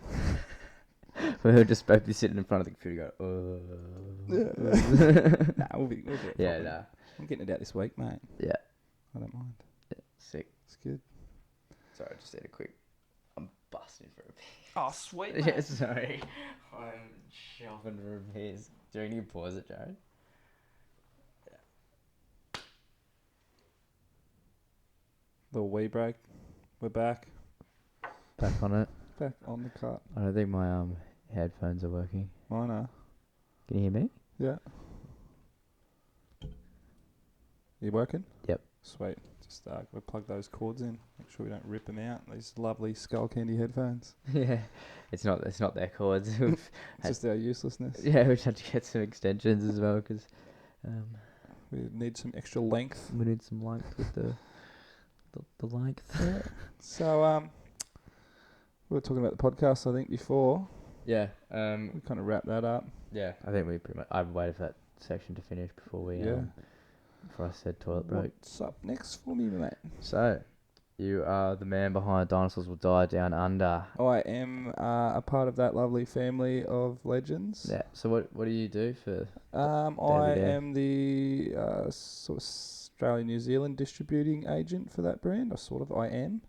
We'll just both be sitting in front of the computer go, Nah, we'll get it. Yeah, probably. nah. I'm getting it out this week, mate. Yeah. I don't mind. Yeah, sick. It's good. Sorry, I just did a quick. I'm busting for a piss. Oh, sweet. Yeah, sorry. I'm shopping for a piss. Do you need to pause it, Jared? Little wee break. We're back. Back on it. Back on the cut. I don't think my headphones are working. Mine are. Can you hear me? Yeah. You working? Yep. Sweet. Just we'll plug those cords in. Make sure we don't rip them out. These lovely skull candy headphones. Yeah. It's not their cords. It's just our uselessness. Yeah, we had to get some extensions as well because we need some extra length. we need some length with the length. Yeah. So we were talking about the podcast, I think, before. Yeah. We kind of wrapped that up. Yeah. I think we pretty much. I've waited for that section to finish before we. Before I said toilet break. What's up next for me, mate? So, you are the man behind Dinosaurs Will Die Down Under. I am a part of that lovely family of legends. Yeah. So what do you do for? I am the sort of Australian New Zealand distributing agent for that brand. I am.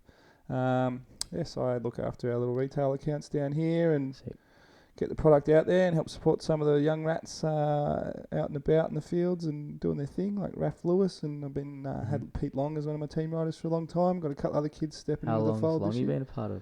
Yes, I look after our little retail accounts down here and get the product out there and help support some of the young rats out and about in the fields and doing their thing, like Raph Lewis. And I've been had Pete Long as one of my team riders for a long time. Got a couple other kids stepping into the fold. How long this you year. been a part of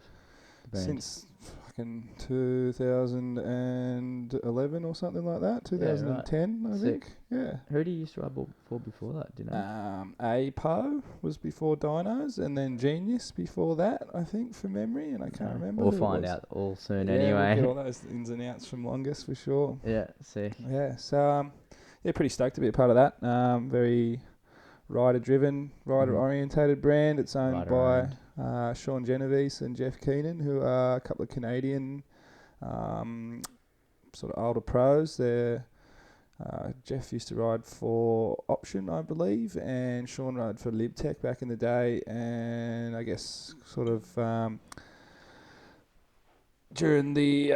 the brand? Since fucking 2011 or something like that. 2010, I think. Yeah. Who do you used to ride for before that? Do you know? APO was before Dinos, and then Genius before that, I think, from memory, and I can't remember. We'll find out all soon We'll anyway. get all those ins and outs from Longus for sure. Yeah, sick. Yeah, so pretty stoked to be a part of that. Very rider-driven, rider-orientated brand. It's owned by Sean Genovese and Jeff Keenan, who are a couple of Canadian sort of older pros. They're Jeff used to ride for Option, I believe, and Sean rode for LibTech back in the day. And I guess sort of during the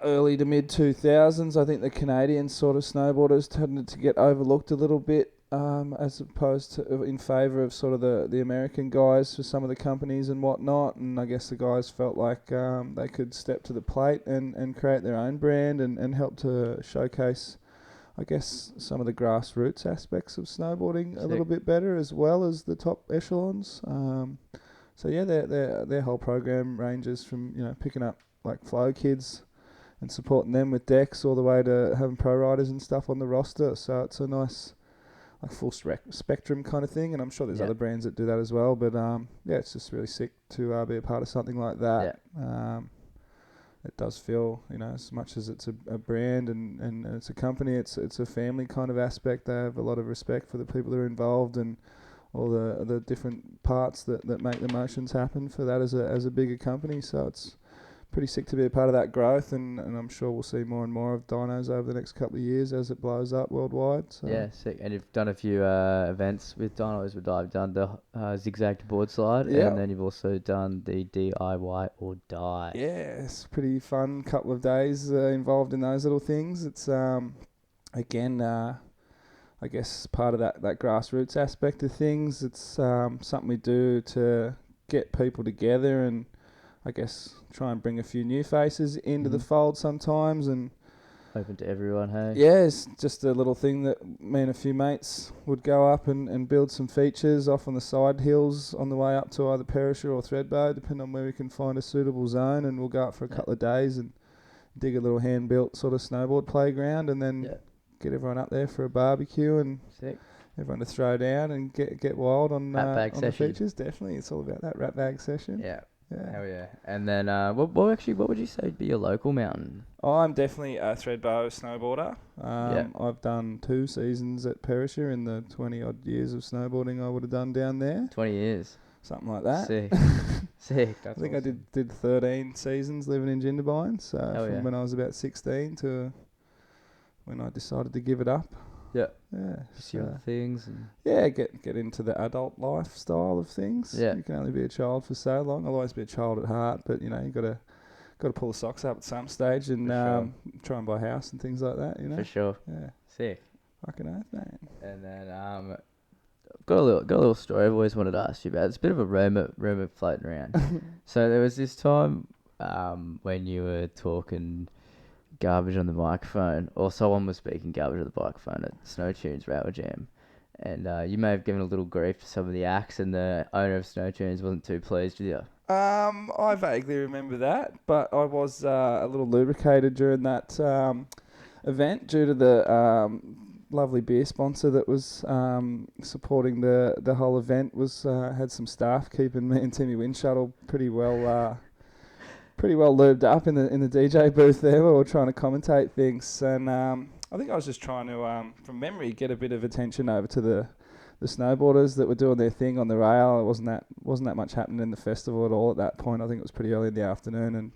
early to mid 2000s, I think the Canadian sort of snowboarders tended to get overlooked a little bit, as opposed to in favour of sort of the American guys for some of the companies and whatnot. And I guess the guys felt like they could step to the plate and create their own brand and help to showcase, I guess, some of the grassroots aspects of snowboarding a little bit better, as well as the top echelons. So yeah, their whole program ranges from picking up like flow kids and supporting them with decks, all the way to having pro riders and stuff on the roster. So it's a nice, like, full spectrum kind of thing, and I'm sure there's other brands that do that as well. But it's just really sick to be a part of something like that. It does feel, as much as it's a brand and it's a company, it's a family kind of aspect. They have a lot of respect for the people that are involved and all the different parts that make the motions happen for that as a bigger company. So it's pretty sick to be a part of that growth, and I'm sure we'll see more and more of Dinos over the next couple of years as it blows up worldwide. So. Yeah, sick. And you've done a few events with Dinosaurs Will Die. You've done the zigzag board slide, and then you've also done the DIY or die. Yeah, it's pretty fun couple of days involved in those little things. It's again, I guess part of that grassroots aspect of things. It's something we do to get people together and, I guess, try and bring a few new faces into the fold sometimes, and open to everyone, hey? Yeah, it's just a little thing that me and a few mates would go up and build some features off on the side hills on the way up to either Perisher or Thredbo, depending on where we can find a suitable zone, and we'll go up for a couple of days and dig a little hand-built sort of snowboard playground, and then get everyone up there for a barbecue and everyone to throw down and get wild on the features. Definitely, it's all about that rat bag session. Yeah. Hell yeah. And then, what would you say would be your local mountain? I'm definitely a Thredbo snowboarder. I've done 2 seasons at Perisher in the 20-odd years of snowboarding I would have done down there. 20 years. Something like that. Sick. Sick. I think awesome. I did 13 seasons living in Jindabyne. So from when I was about 16 to when I decided to give it up. Yeah. Yeah. Pursue other things. And get into the adult lifestyle of things. Yeah. You can only be a child for so long. I'll always be a child at heart, but you got to got to pull the socks up at some stage and try and buy a house and things like that. For sure. Yeah. Sick. Fucking oath, mate. And then got a little story I've always wanted to ask you about. It's a bit of a rumor floating around. So there was this time when you were talking garbage on the microphone, or someone was speaking garbage on the microphone at Snow Tunes Rail Jam, and you may have given a little grief to some of the acts, and the owner of Snow Tunes wasn't too pleased with you. I vaguely remember that, but I was a little lubricated during that event due to the lovely beer sponsor that was supporting the whole event was had some staff keeping me and Timmy Windshuttle pretty well lubed up in the DJ booth there while we were trying to commentate things, and I think I was just trying to from memory get a bit of attention over to the snowboarders that were doing their thing on the rail. It wasn't that much happening in the festival at all at that point. I think it was pretty early in the afternoon, and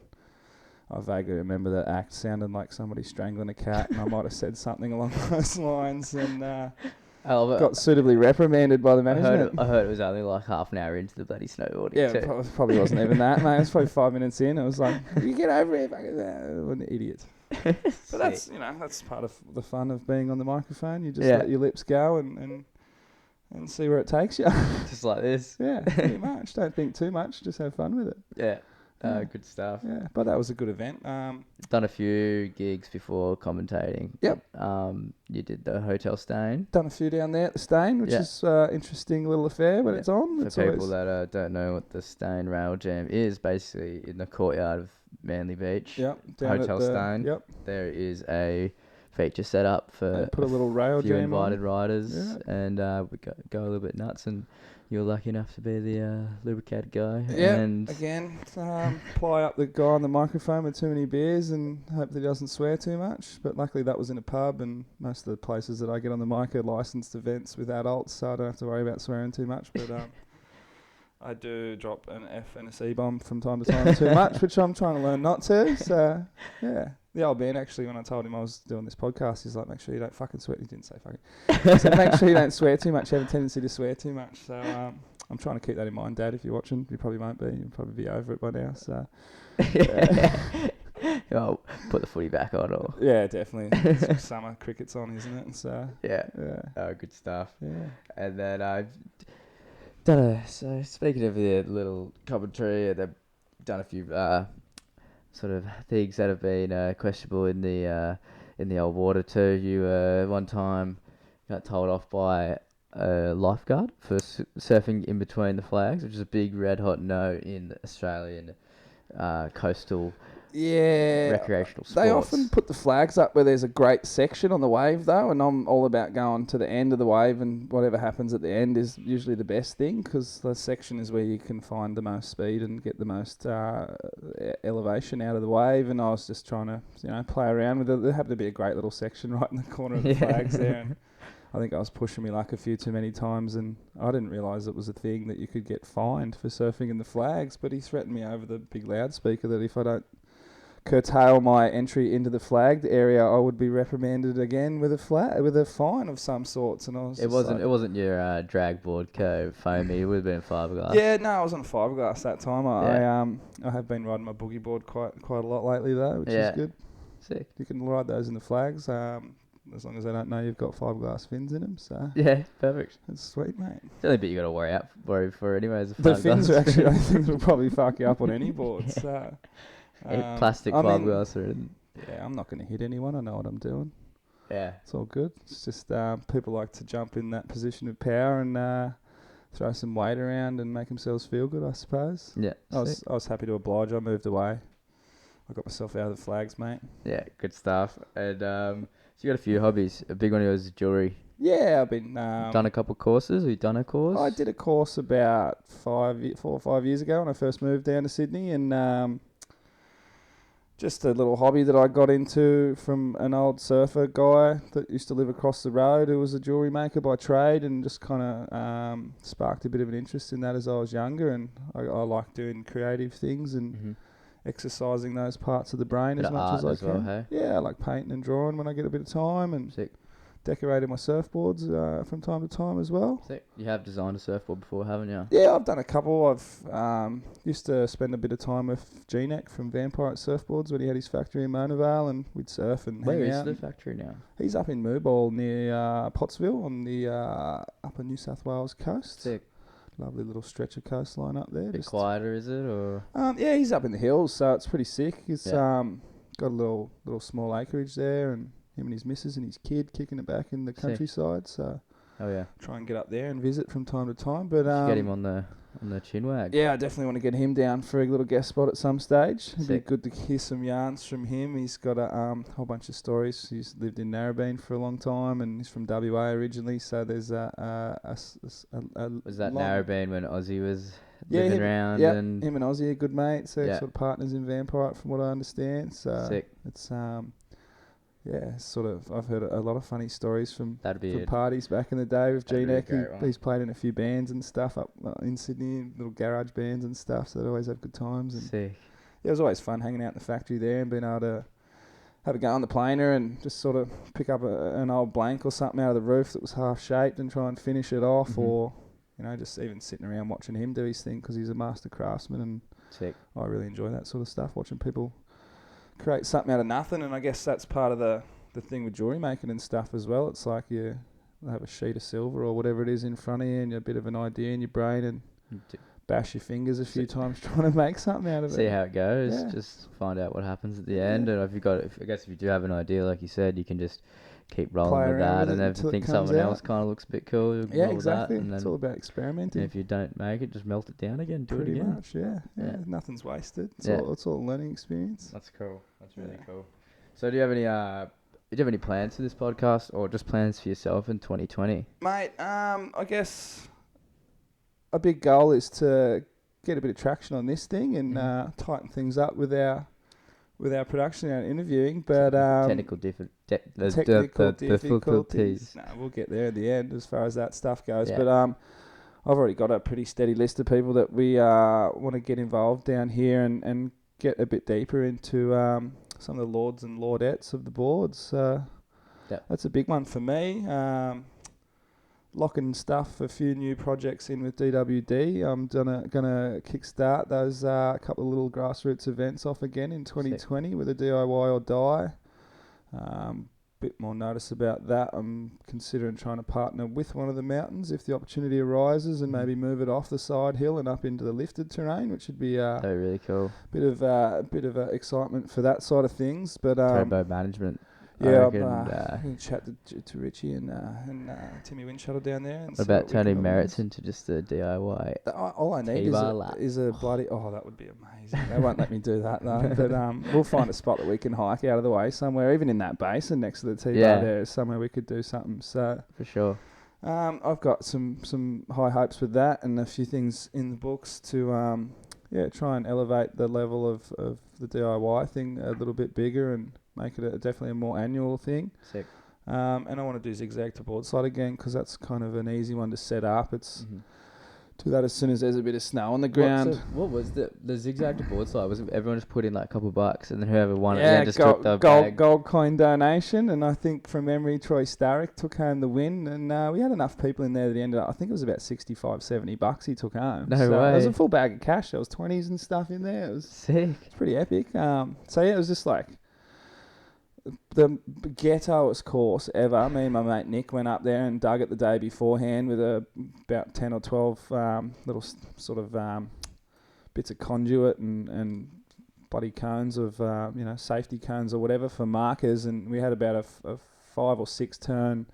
I vaguely remember the act sounding like somebody strangling a cat, and I might have said something along those lines, and got suitably reprimanded by the management. I heard it was only like half an hour into the bloody snowboarding. Yeah, probably wasn't even that, mate. It was probably 5 minutes in. I was like, "You get over here, fucking what an idiot." But that's part of the fun of being on the microphone. You just let your lips go and see where it takes you. Just like this. Yeah, pretty much. Don't think too much. Just have fun with it. Yeah. Good stuff. Yeah, but that was a good event. Done a few gigs before commentating. Yep. You did the Hotel Stain. Done a few down there at the Stain, which is interesting little affair when it's on. For people that don't know what the Stain Rail Jam is, basically in the courtyard of Manly Beach. Yep. Hotel Stain. Yep. There is a feature set up for put a little rail few jam invited on. riders, and we go a little bit nuts, and you're lucky enough to be the lubricated guy. Yeah, and again, ply up the guy on the microphone with too many beers and hope that he doesn't swear too much. But luckily that was in a pub, and most of the places that I get on the mic are licensed events with adults, so I don't have to worry about swearing too much. But I do drop an F and a C bomb from time to time too much, which I'm trying to learn not to. So, yeah. The old man, actually, when I told him I was doing this podcast, he's like, make sure you don't fucking swear. He didn't say fucking. He said, make sure you don't swear too much. You have a tendency to swear too much. So I'm trying to keep that in mind, Dad, if you're watching. You probably won't be. You'll probably be over it by now. So, I'll put the footy back on. Or yeah, definitely. Summer cricket's on, isn't it? So yeah. Good stuff. Yeah. And then I've done so speaking of the little commentary, they've done a few sort of things that have been questionable in the old water too. You one time got told off by a lifeguard for surfing in between the flags, which is a big red hot no in Australian coastal recreational sports. They often put the flags up where there's a great section on the wave though, and I'm all about going to the end of the wave, and whatever happens at the end is usually the best thing, because the section is where you can find the most speed and get the most elevation out of the wave. And I was just trying to play around with it. There happened to be a great little section right in the corner of the flags there, and I think I was pushing me luck a few too many times, and I didn't realise it was a thing that you could get fined for surfing in the flags. But he threatened me over the big loudspeaker that if I don't curtail my entry into the flagged area, I would be reprimanded again with a fine of some sorts. And I was it wasn't your drag board foamy. It would have been fiberglass. Yeah, no, I was on fiberglass that time. I have been riding my boogie board quite a lot lately though, which is good. Sick. You can ride those in the flags. As long as they don't know you've got fiberglass fins in them, so yeah, perfect. That's sweet, mate. It's the only bit you got to worry for anyway. Is the fins are actually, I think, will probably fuck you up on any board. So plastic fiberglass I'm not going to hit anyone. I know what I'm doing. Yeah, it's all good. It's just people like to jump in that position of power and throw some weight around and make themselves feel good, I suppose. Yeah, I was happy to oblige. I moved away. I got myself out of the flags, mate. Yeah, good stuff. And so you got a few hobbies. A big one of yours is jewellery. Yeah, I've been done a couple of courses. Have you done a course? I did a course about 4 or 5 years ago when I first moved down to Sydney, and just a little hobby that I got into from an old surfer guy that used to live across the road, who was a jewellery maker by trade, and just kind of sparked a bit of an interest in that as I was younger. And I like doing creative things and exercising those parts of the brain as much as I can. Well, hey? Yeah, I like painting and drawing when I get a bit of time, and sick. decorated my surfboards from time to time as well. Sick. You have designed a surfboard before, haven't you? Yeah, I've done a couple. I've used to spend a bit of time with G-Neck from Vampire Surfboards when he had his factory in Mona Vale, and we'd surf and Where hang is out. the factory now? He's up in Moorball near Pottsville on the upper New South Wales coast. Sick. Lovely little stretch of coastline up there. Bit quieter, is it, or? Yeah, he's up in the hills, so it's pretty sick. He's Yeah. got a little small acreage there, and him and his missus and his kid kicking it back in the countryside. So Oh yeah. try and get up there and visit from time to time. But Should get him on the chinwag. yeah, I definitely want to get him down for a little guest spot at some stage. It'd be Sick. good to hear some yarns from him. He's got a whole bunch of stories. He's lived in Narrabeen for a long time, and he's from WA originally. So there's Was that long- Narrabeen when Ozzy was living around? Yeah, and him and Ozzy are good mates. They're Yeah. sort of partners in Vampire, from what I understand. So Sick. it's yeah, sort of. I've heard a lot of funny stories from That'd be it. parties back in the day with That'd be a G-Neck. great one. He's played in a few bands and stuff up in Sydney, little garage bands and stuff. So they always have good times. And Sick. yeah, it was always fun hanging out in the factory there and being able to have a go on the planer and just sort of pick up an old blank or something out of the roof that was half shaped and try and finish it off, Mhm. or just even sitting around watching him do his thing because he's a master craftsman, and Sick. I really enjoy that sort of stuff, watching people create something out of nothing. And I guess that's part of the thing with jewelry making and stuff as well. It's like you have a sheet of silver or whatever it is in front of you and a bit of an idea in your brain and bash your fingers a few times trying to make something out of it. See how it goes. Yeah. Just find out what happens at the end. And I guess if you do have an idea, like you said, you can just keep rolling Play with around that, with and it if until you it think comes someone out. else kind of looks a bit cool, you Yeah, roll with that, exactly. and It's then all about experimenting. if you don't make it, just melt it down again, do Pretty it again. much, yeah. Nothing's wasted. It's Yeah. all a learning experience. That's cool. That's really Yeah. cool. So do you have any plans for this podcast, or just plans for yourself in 2020? Mate, I guess a big goal is to get a bit of traction on this thing and tighten things up with our production and interviewing. But Technical technical difficulties. No, we'll get there in the end as far as that stuff goes. Yeah. But I've already got a pretty steady list of people that we want to get involved down here and get a bit deeper into some of the lords and lordettes of the boards. That's a big one for me. Locking stuff, a few new projects in with DWD. I'm gonna kickstart those couple of little grassroots events off again in 2020 with a DIY or die. Bit more notice about that. I'm considering trying to partner with one of the mountains if the opportunity arises, and maybe move it off the side hill and up into the lifted terrain, which would be That'd be really cool. bit of excitement for that side of things. But Thredbo management. I yeah, reckon, I'm going to chat to Richie and Timmy Windshuttle down there. And what see about we turning can merits organise. into just a DIY? All I need T-bar lap. is a bloody... Oh, that would be amazing. They won't let me do that, though. But we'll find a spot that we can hike out of the way somewhere, even in that basin next to the T-bar there is somewhere we could do something. So For sure. I've got some high hopes with that and a few things in the books to try and elevate the level of the DIY thing a little bit bigger and make it definitely a more annual thing. Sick. And I want to do zigzag to board slide again because that's kind of an easy one to set up. It's do that as soon as there's a bit of snow on the ground. What was the zigzag to board slide? Was it everyone just put in like a couple of bucks, and then whoever won it then just took the bag? Gold coin donation, and I think from memory Troy Starrick took home the win, and we had enough people in there that ended up, I think it was about $65-70 he took home. No so way. There was a full bag of cash. There was 20s and stuff in there. It was Sick. It's pretty epic. So yeah, it was just like the ghettoest course ever. Me and my mate Nick went up there and dug it the day beforehand with about 10 or 12 little sort of bits of conduit and bloody cones of safety cones or whatever for markers, and we had about a 5 or 6 turn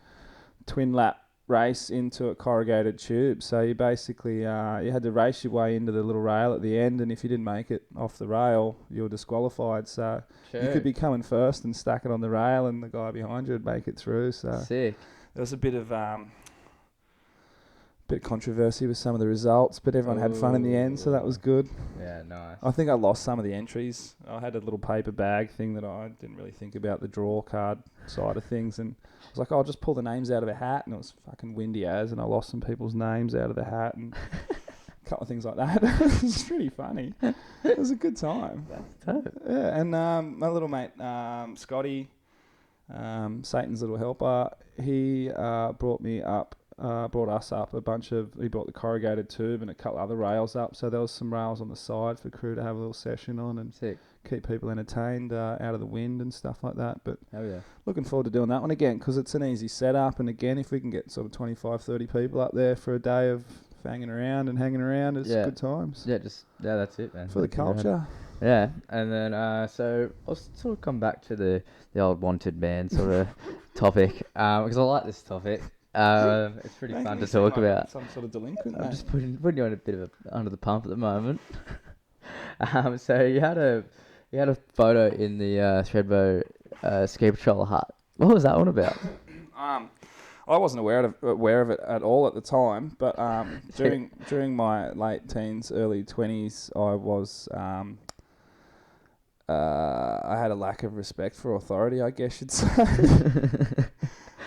twin lap race into a corrugated tube. So you basically you had to race your way into the little rail at the end, and if you didn't make it off the rail, you were disqualified. So you could be coming first and stack it on the rail, and the guy behind you would make it through. So Sick. there was a bit of controversy with some of the results, but everyone had fun in the end, so that was good. Yeah, nice. I think I lost some of the entries. I had a little paper bag thing that I didn't really think about the draw card side of things, and I was like, I'll just pull the names out of a hat, and it was fucking windy as, and I lost some people's names out of the hat, and a couple of things like that. It was pretty funny. It was a good time. That's dope. Yeah, and my little mate Scotty, Satan's little helper. He brought us up a bunch of. He brought the corrugated tube and a couple other rails up. So there was some rails on the side for crew to have a little session on and keep people entertained out of the wind and stuff like that. But looking forward to doing that one again because it's an easy setup. And again, if we can get sort of 25, 30 people up there for a day of fanging around and hanging around, it's good times. Yeah, that's it, man. For the culture. Yeah, and then so I'll sort of come back to the old wanted man sort of topic because I like this topic. It's pretty fun to talk about. Some sort of delinquent. I'm just putting you on a bit of under the pump at the moment. So you had a photo in the Thredbo ski patrol hut. What was that one about? I wasn't aware of it at all at the time, but during my late teens, early 20s, I was I had a lack of respect for authority, I guess you'd say.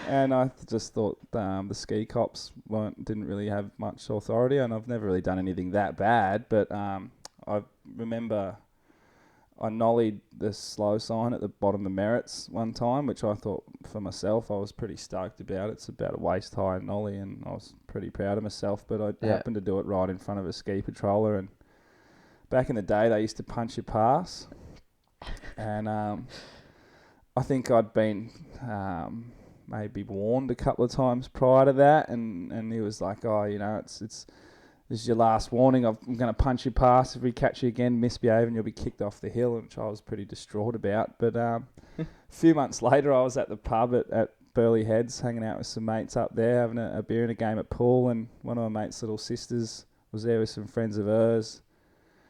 And I just thought the ski cops didn't really have much authority, and I've never really done anything that bad, but I remember I nollied the slow sign at the bottom of Merritts one time, which I thought for myself I was pretty stoked about. It's about a waist high nollie, and I was pretty proud of myself, but I happened to do it right in front of a ski patroller, and back in the day they used to punch your pass, and I think I'd been maybe warned a couple of times prior to that, and he was like, oh, you know, this is your last warning. I'm going to punch you past. If we catch you again misbehaving, you'll be kicked off the hill, which I was pretty distraught about. But a few months later, I was at the pub at Burleigh Heads, hanging out with some mates up there, having a beer and a game at pool, and one of my mates' little sisters was there with some friends of hers.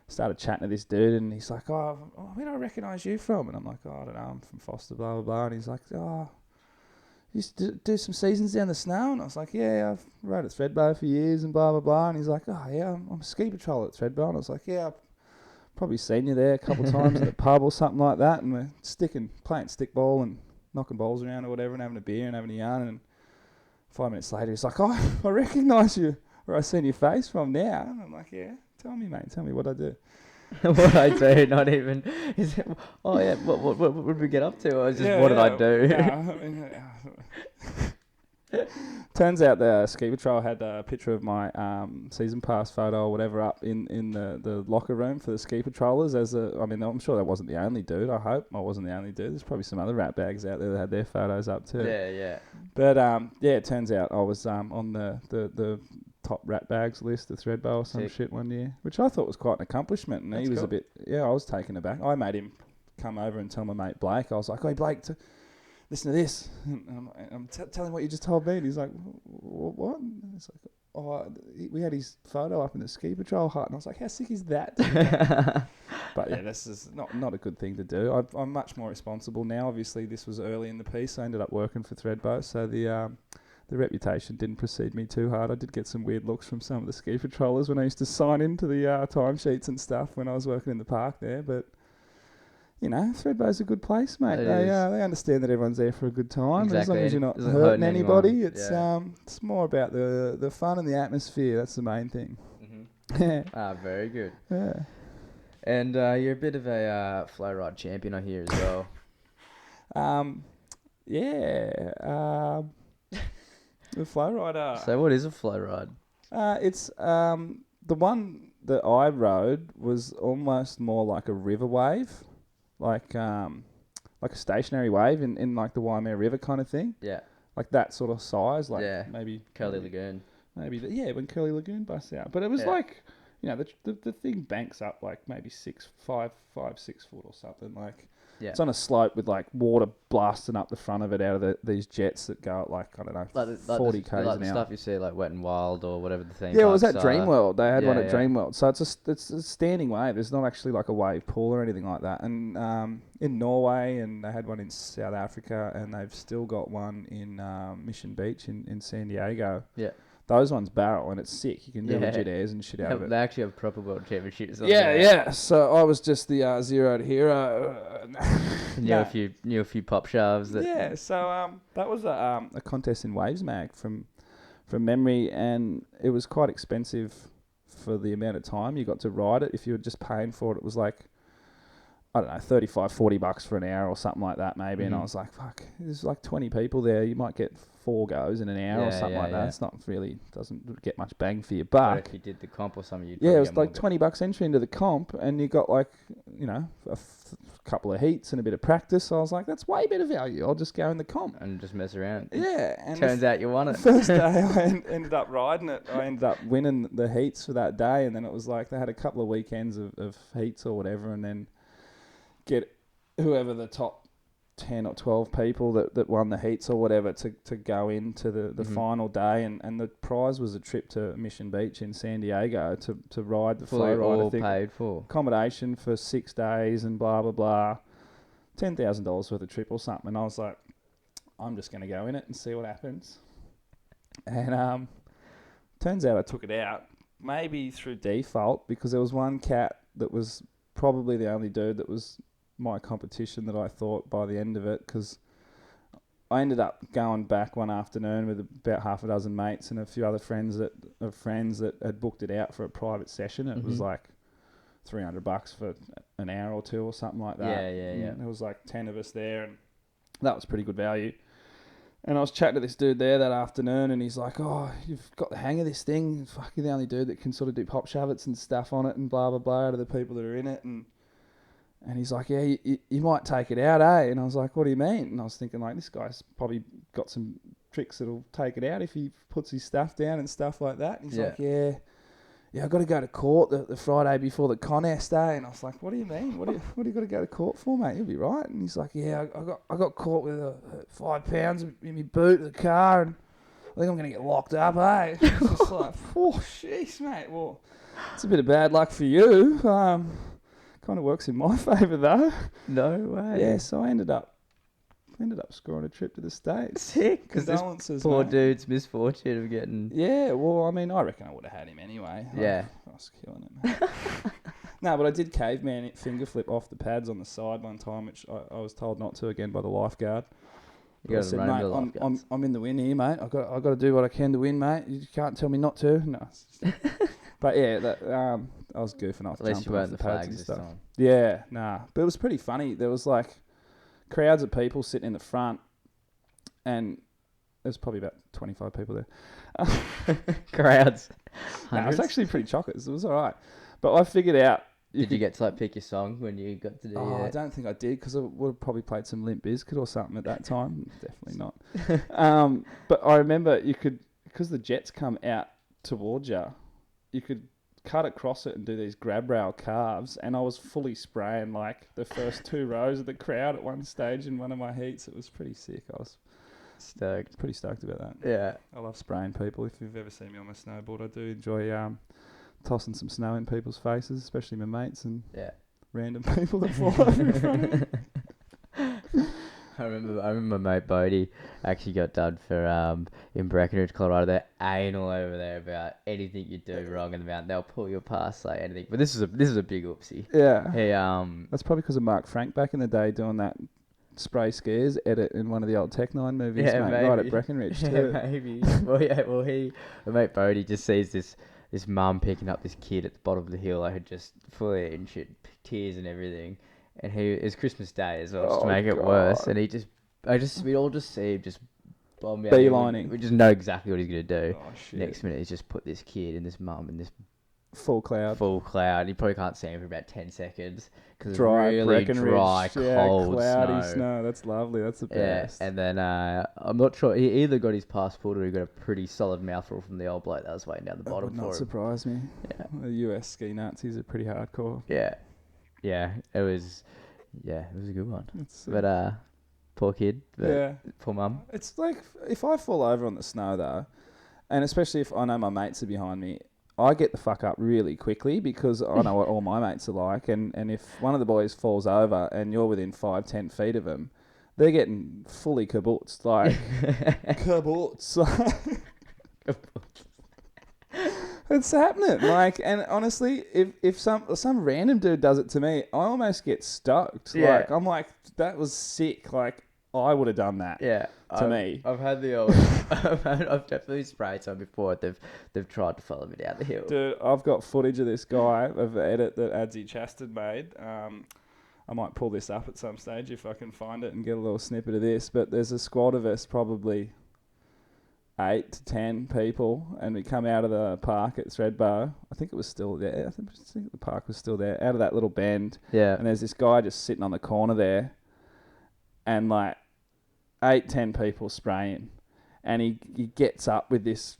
Started chatting to this dude, and he's like, oh, where do I recognise you from? And I'm like, oh, I don't know, I'm from Foster, blah, blah, blah. And he's like, oh, you used to do some seasons down the snow? And I was like, yeah, I've rode at Thredbo for years and blah, blah, blah. And he's like, oh, yeah, I'm a ski patrol at Thredbo. And I was like, yeah, I've probably seen you there a couple of times at the pub or something like that. And we're playing stickball and knocking balls around or whatever and having a beer and having a yarn. And 5 minutes later, he's like, oh, I recognise you, where I seen your face from now. And I'm like, yeah, tell me, mate, tell me what I do. What I do, not even. Is it, oh yeah, what did we get up to? Or just what did I do? Turns out the ski patrol had a picture of my season pass photo or whatever up in the locker room for the ski patrollers. I'm sure that wasn't the only dude. I hope I wasn't the only dude. There's probably some other rat bags out there that had their photos up too. Yeah. But it turns out I was on the top rat bags list of Thredbo or some shit one year, which I thought was quite an accomplishment. And he was cool. I was taken aback. I made him come over and tell my mate Blake. I was like, hey Blake, listen to this. And I'm telling what you just told me. And he's like, what? And it's like, oh, we had his photo up in the ski patrol hut. And I was like, how sick is that? But yeah, this is not a good thing to do. I'm much more responsible now. Obviously, this was early in the piece. I ended up working for Thredbo, so the reputation didn't precede me too hard. I did get some weird looks from some of the ski patrollers when I used to sign into the timesheets and stuff when I was working in the park there. But, you know, Thredbo's a good place, mate. They understand that everyone's there for a good time. Exactly. As long as you're not hurting anybody, it's more about the fun and the atmosphere. That's the main thing. Mm-hmm. Very good. Yeah. And you're a bit of a Flowrider champion, I hear, as well. The Flowrider. So what is a Flowrider? It's the one that I rode was almost more like a river wave, like a stationary wave in like the Waimea River kind of thing. Yeah. Like that sort of size, maybe Curly Lagoon. Maybe when Curly Lagoon busts out. But it was like, you know, the thing banks up like maybe 6 foot or something like. Yeah. It's on a slope with like water blasting up the front of it out of these jets that go at like, I don't know, 40 k's an hour. The stuff you see like Wet and Wild or whatever the thing. Yeah, it was at Dreamworld. They had one at Dreamworld. So it's a standing wave. There's not actually like a wave pool or anything like that. And in Norway, and they had one in South Africa, and they've still got one in Mission Beach in San Diego. Yeah. Those ones barrel, and it's sick. You can do legit airs and shit out of it. They actually have proper world championships. Yeah. So I was just the zero to hero. Knew a few pop shoves. So that was a contest in Waves Mag from memory, and it was quite expensive for the amount of time you got to ride it. If you were just paying for it, it was like I don't know, 35, 40 bucks for an hour or something like that maybe. And I Mhm. was like, fuck, there's like 20 people there. You might get 4 goes in an hour or Yeah, something yeah, like that. yeah. It's not really, doesn't get much bang for your But buck. if you did the comp or something, you'd Yeah, it probably was get more, like but- 20 bucks entry into the comp, and you got like, you know, a couple of heats and a bit of practice. So I was like, that's way better value. I'll just go in the comp. and just mess around. Yeah. And Turns out you won it. first day I ended up riding it. I ended up winning the heats for that day, and then it was like they had a couple of weekends of heats or whatever, and then get whoever the top 10 or 12 people that won the heats or whatever to go into the final day, and the prize was a trip to Mission Beach in San Diego to ride the Fully Flowrider all thing. paid for. Accommodation for 6 days and blah blah blah, $10,000 worth of trip or something. And I was like, I'm just going to go in it and see what happens. And turns out I took it out, maybe through default, because there was one cat that was probably the only dude that was my competition that I thought by the end of it, because I ended up going back one afternoon with about half a dozen mates and a few other friends that had booked it out for a private session. It was like $300 for an hour or two or something like that. Yeah. There was like 10 of us there, and that was pretty good value. And I was chatting to this dude there that afternoon, and he's like, oh, you've got the hang of this thing. Fuck, you're the only dude that can sort of do pop shovets and stuff on it and blah, blah, blah, out of the people that are in it. And he's like, yeah, you might take it out, eh? And I was like, what do you mean? And I was thinking, like, this guy's probably got some tricks that'll take it out if he puts his stuff down and stuff like that. And he's like, yeah, I've got to go to court the Friday before the contest, eh? And I was like, what do you mean? What do you got to go to court for, mate? You'll be right. And he's like, yeah, I got caught with 5 pounds in my boot of the car, and I think I'm going to get locked up, eh? It's just like, oh, jeez, mate. Well, it's a bit of bad luck for you. Kind of works in my favour, though. No way. Yeah, so I ended up scoring a trip to the States. Sick. Because this Condolences, poor mate. dude's misfortune of getting... Yeah, well, I mean, I reckon I would have had him anyway. Yeah. I was killing it, man. No, but I did caveman finger flip off the pads on the side one time, which I was told not to again by the lifeguard. You I got to said, run mate, into the lifeguards. I'm in the win here, mate. I got to do what I can to win, mate. You can't tell me not to. No. But yeah, I was goofing off. At least you jumping off weren't the pads flags and this stuff. time. Yeah, nah. But it was pretty funny. There was like crowds of people sitting in the front, and there's probably about 25 people there. Crowds. No, it was Hundreds? actually pretty chockers. It was all right. But I figured out... Did you get to like pick your song when you got to do I don't think I did, because I would have probably played some Limp Bizkit or something at that time. Definitely not. But I remember you could, because the jets come out towards you, you could cut across it and do these grab rail carves, and I was fully spraying like the first 2 rows of the crowd at one stage in one of my heats. It was pretty sick. I was Stoked. pretty stoked about that. Yeah. I love spraying people. If you've ever seen me on my snowboard, I do enjoy tossing some snow in people's faces, especially my mates and random people that fall over in front of me. I remember my mate Bodie actually got done for in Breckenridge, Colorado. They're anal over there about anything you do wrong in the mountain. They'll pull you past like anything. But this is a big oopsie. Yeah. He That's probably because of Mark Frank back in the day doing that spray scares edit in one of the old Tech 9 movies, Yeah, mate, maybe. right at Breckenridge yeah, too. maybe. Well, my mate Bodie just sees this mum picking up this kid at the bottom of the hill. I had just fully eaten shit, tears and everything. And it's Christmas Day as well, just to make it worse. And we all just see him just bomb out. Beelining. We just know exactly what he's going to do. Oh, shit. Next minute, he's just put this kid and this mum in this Full cloud. He probably can't see him for about 10 seconds because it's Dry, really Breckenridge. dry, cold cloudy snow. That's lovely. That's the Yeah, best. and then I'm not sure. He either got his passport or he got a pretty solid mouthful from the old bloke that was waiting down the That bottom would for not him. surprise me. Yeah. The US ski Nazis are pretty hardcore. Yeah, it was a good one. It's, But poor kid. But poor mum. It's like if I fall over on the snow though, and especially if I know my mates are behind me, I get the fuck up really quickly because I know what all my mates are like. And if one of the boys falls over and you're within 5-10 feet of them, they're getting fully kaboots. Like, kaboots. It's happening. Like, and honestly, if some random dude does it to me, I almost get stoked. Yeah. Like, I'm like, that was sick. Like, I would have done that. Yeah, me. I've had the old. I've definitely sprayed some before. They've tried to follow me down the hill. Dude, I've got footage of this guy of the edit that Adzi Chaston made. I might pull this up at some stage if I can find it and get a little snippet of this. But there's a squad of us, probably 8 to 10 people, and we come out of the park at Thredbo. I think it was still there. I think the park was still there. Out of that little bend. Yeah. And there's this guy just sitting on the corner there, and like 8, 10 people spraying, and he gets up with this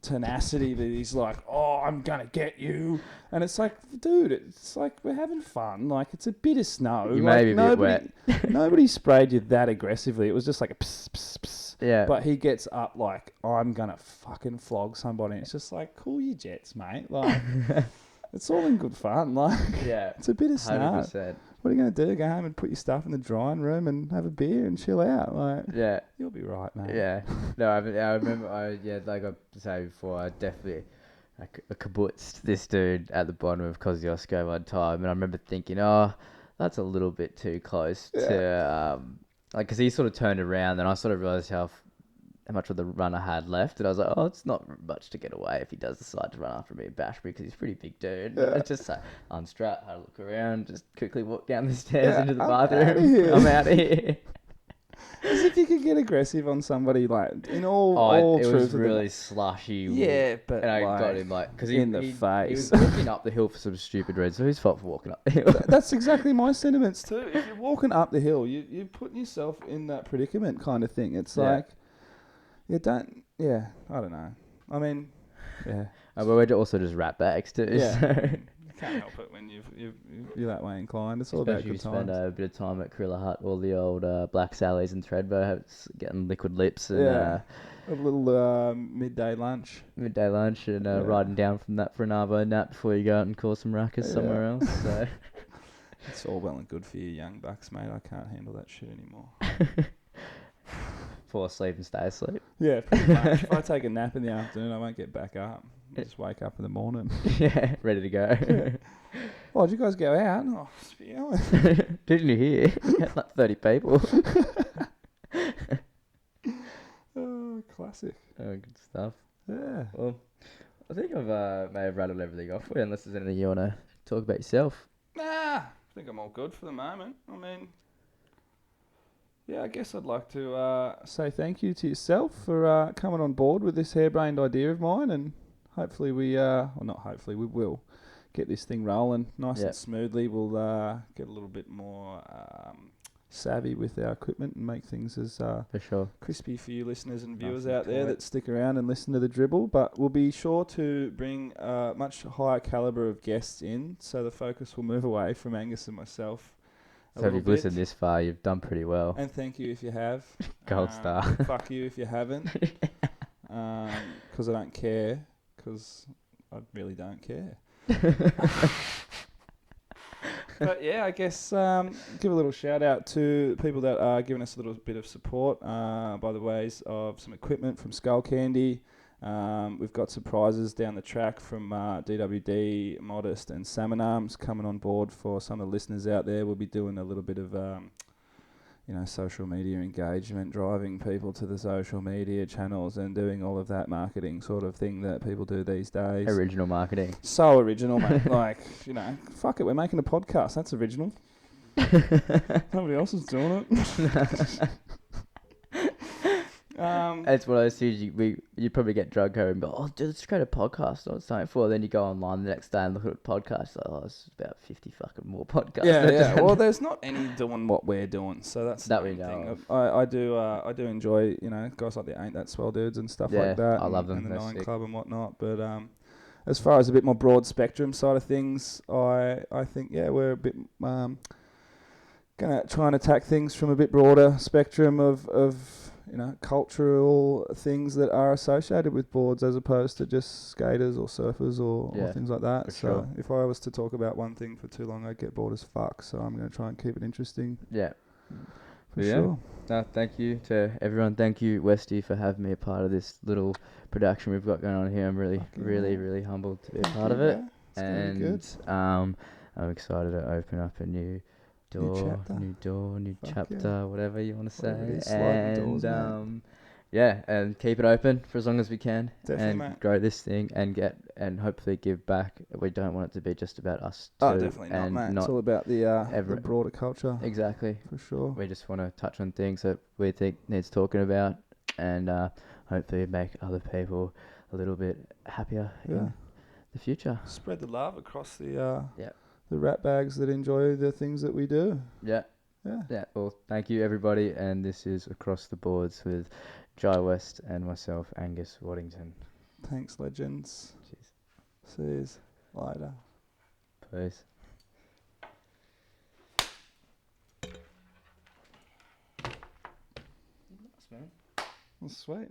tenacity that he's like, oh, I'm gonna get you. And it's like, dude, it's like we're having fun. Like, it's a bit of snow. You like, may be a bit wet. Nobody sprayed you that aggressively. It was just like a pss, pss, pss. Yeah. But he gets up like, I'm gonna fucking flog somebody. And it's just like, cool your jets, mate. Like, it's all in good fun. Like, yeah, it's a bit of snow. 100%. What are you gonna do? Go home and put your stuff in the drying room and have a beer and chill out? Like, yeah, you'll be right, mate. Yeah. No, I remember. Like I said before, I definitely I kabootzed this dude at the bottom of Kosciuszko one time, and I remember thinking, oh, that's a little bit too close to like, because he sort of turned around, and I sort of realised how much of the run I had left, and I was like, oh, it's not much to get away if he does decide to run after me and bash me, because he's a pretty big dude. Yeah. I just like, unstrap, had a look around, just quickly walk down the stairs into the bathroom. I'm out of here. As if you could get aggressive on somebody, like, in all it truth. was really slushy. Yeah, but and I like, got him like, because in the He face. was walking up the hill for some stupid reason, so his fault for walking up the hill. That's exactly my sentiments too. If you're walking up the hill, you're putting yourself in that predicament kind of thing. It's like, I don't know. I mean, yeah. But we're also just rat bags too. Yeah. So. You can't help it when you're that way inclined. It's all about good times. Spend a bit of time at Krilla Hut, all the old Black Sallies and Thredbo, getting liquid lips and a little midday lunch. And riding down from that for an arvo nap before you go out and cause some ruckus somewhere else. So it's all well and good for you young bucks, mate. I can't handle that shit anymore. Fall asleep and stay asleep. Yeah, pretty much. If I take a nap in the afternoon, I won't get back up. I just wake up in the morning. Yeah, ready to go. Yeah. Oh, did you guys go out? Oh, didn't you hear? Had like 30 people. Oh, classic. Oh, good stuff. Yeah. Well, I think I've may have rattled everything off for you, unless there's anything you want to talk about yourself. Nah, I think I'm all good for the moment. I mean, yeah, I guess I'd like to say thank you to yourself for coming on board with this harebrained idea of mine, and hopefully we will get this thing rolling nice and smoothly. We'll get a little bit more savvy with our equipment and make things as for sure crispy for you listeners and viewers out there that stick around and listen to the dribble. But we'll be sure to bring a much higher calibre of guests in, so the focus will move away from Angus and myself. So if you've listened this far, you've done pretty well. And thank you if you have. Gold star. Fuck you if you haven't. Because I don't care. Because I really don't care. But yeah, I guess give a little shout out to people that are giving us a little bit of support by the ways of some equipment from Skull Candy. We've got surprises down the track from DWD, Modest and Salmon Arms coming on board for some of the listeners out there. We'll be doing a little bit of social media engagement, driving people to the social media channels and doing all of that marketing sort of thing that people do these days. Original marketing. So original, mate. Like, fuck it, we're making a podcast. That's original. Nobody else is doing it. That's what I assume you'd probably get drunk home and be like, oh, dude, let's create a podcast on something for. Then you go online the next day and look at a podcast. Like, oh, there's about 50 fucking more podcasts. Yeah. Well, there's not any doing what we're doing, so that's that the we know. Thing. I do enjoy guys like the Ain't That Swell Dudes and stuff like that. I love them. And the They're Nine sick. Club and whatnot. But as far as a bit more broad spectrum side of things, I think we're a bit gonna try and attack things from a bit broader spectrum of cultural things that are associated with boards, as opposed to just skaters or surfers or things like that. So if I was to talk about one thing for too long, I'd get bored as fuck. So I'm going to try and keep it interesting. Yeah. For sure. No, thank you to everyone. Thank you, Westy, for having me a part of this little production we've got going on here. I'm really humbled to be a part of it. And I'm excited to open up a new door, new chapter, whatever you want to say. And yeah, and keep it open for as long as we can, Definitely, and mate. grow this thing and hopefully give back. We don't want it to be just about us two. Oh, definitely not, and mate. It's all about the every- broader culture. Exactly. For sure. We just want to touch on things that we think needs talking about, and hopefully make other people a little bit happier in the future. Spread the love across the Yeah. the rat bags that enjoy the things that we do. Yeah. Yeah. Yeah. Well, thank you everybody, and this is Across the Boards with Jai West and myself, Angus Waddington. Thanks, legends. Cheers. See yous later. Peace. That's sweet.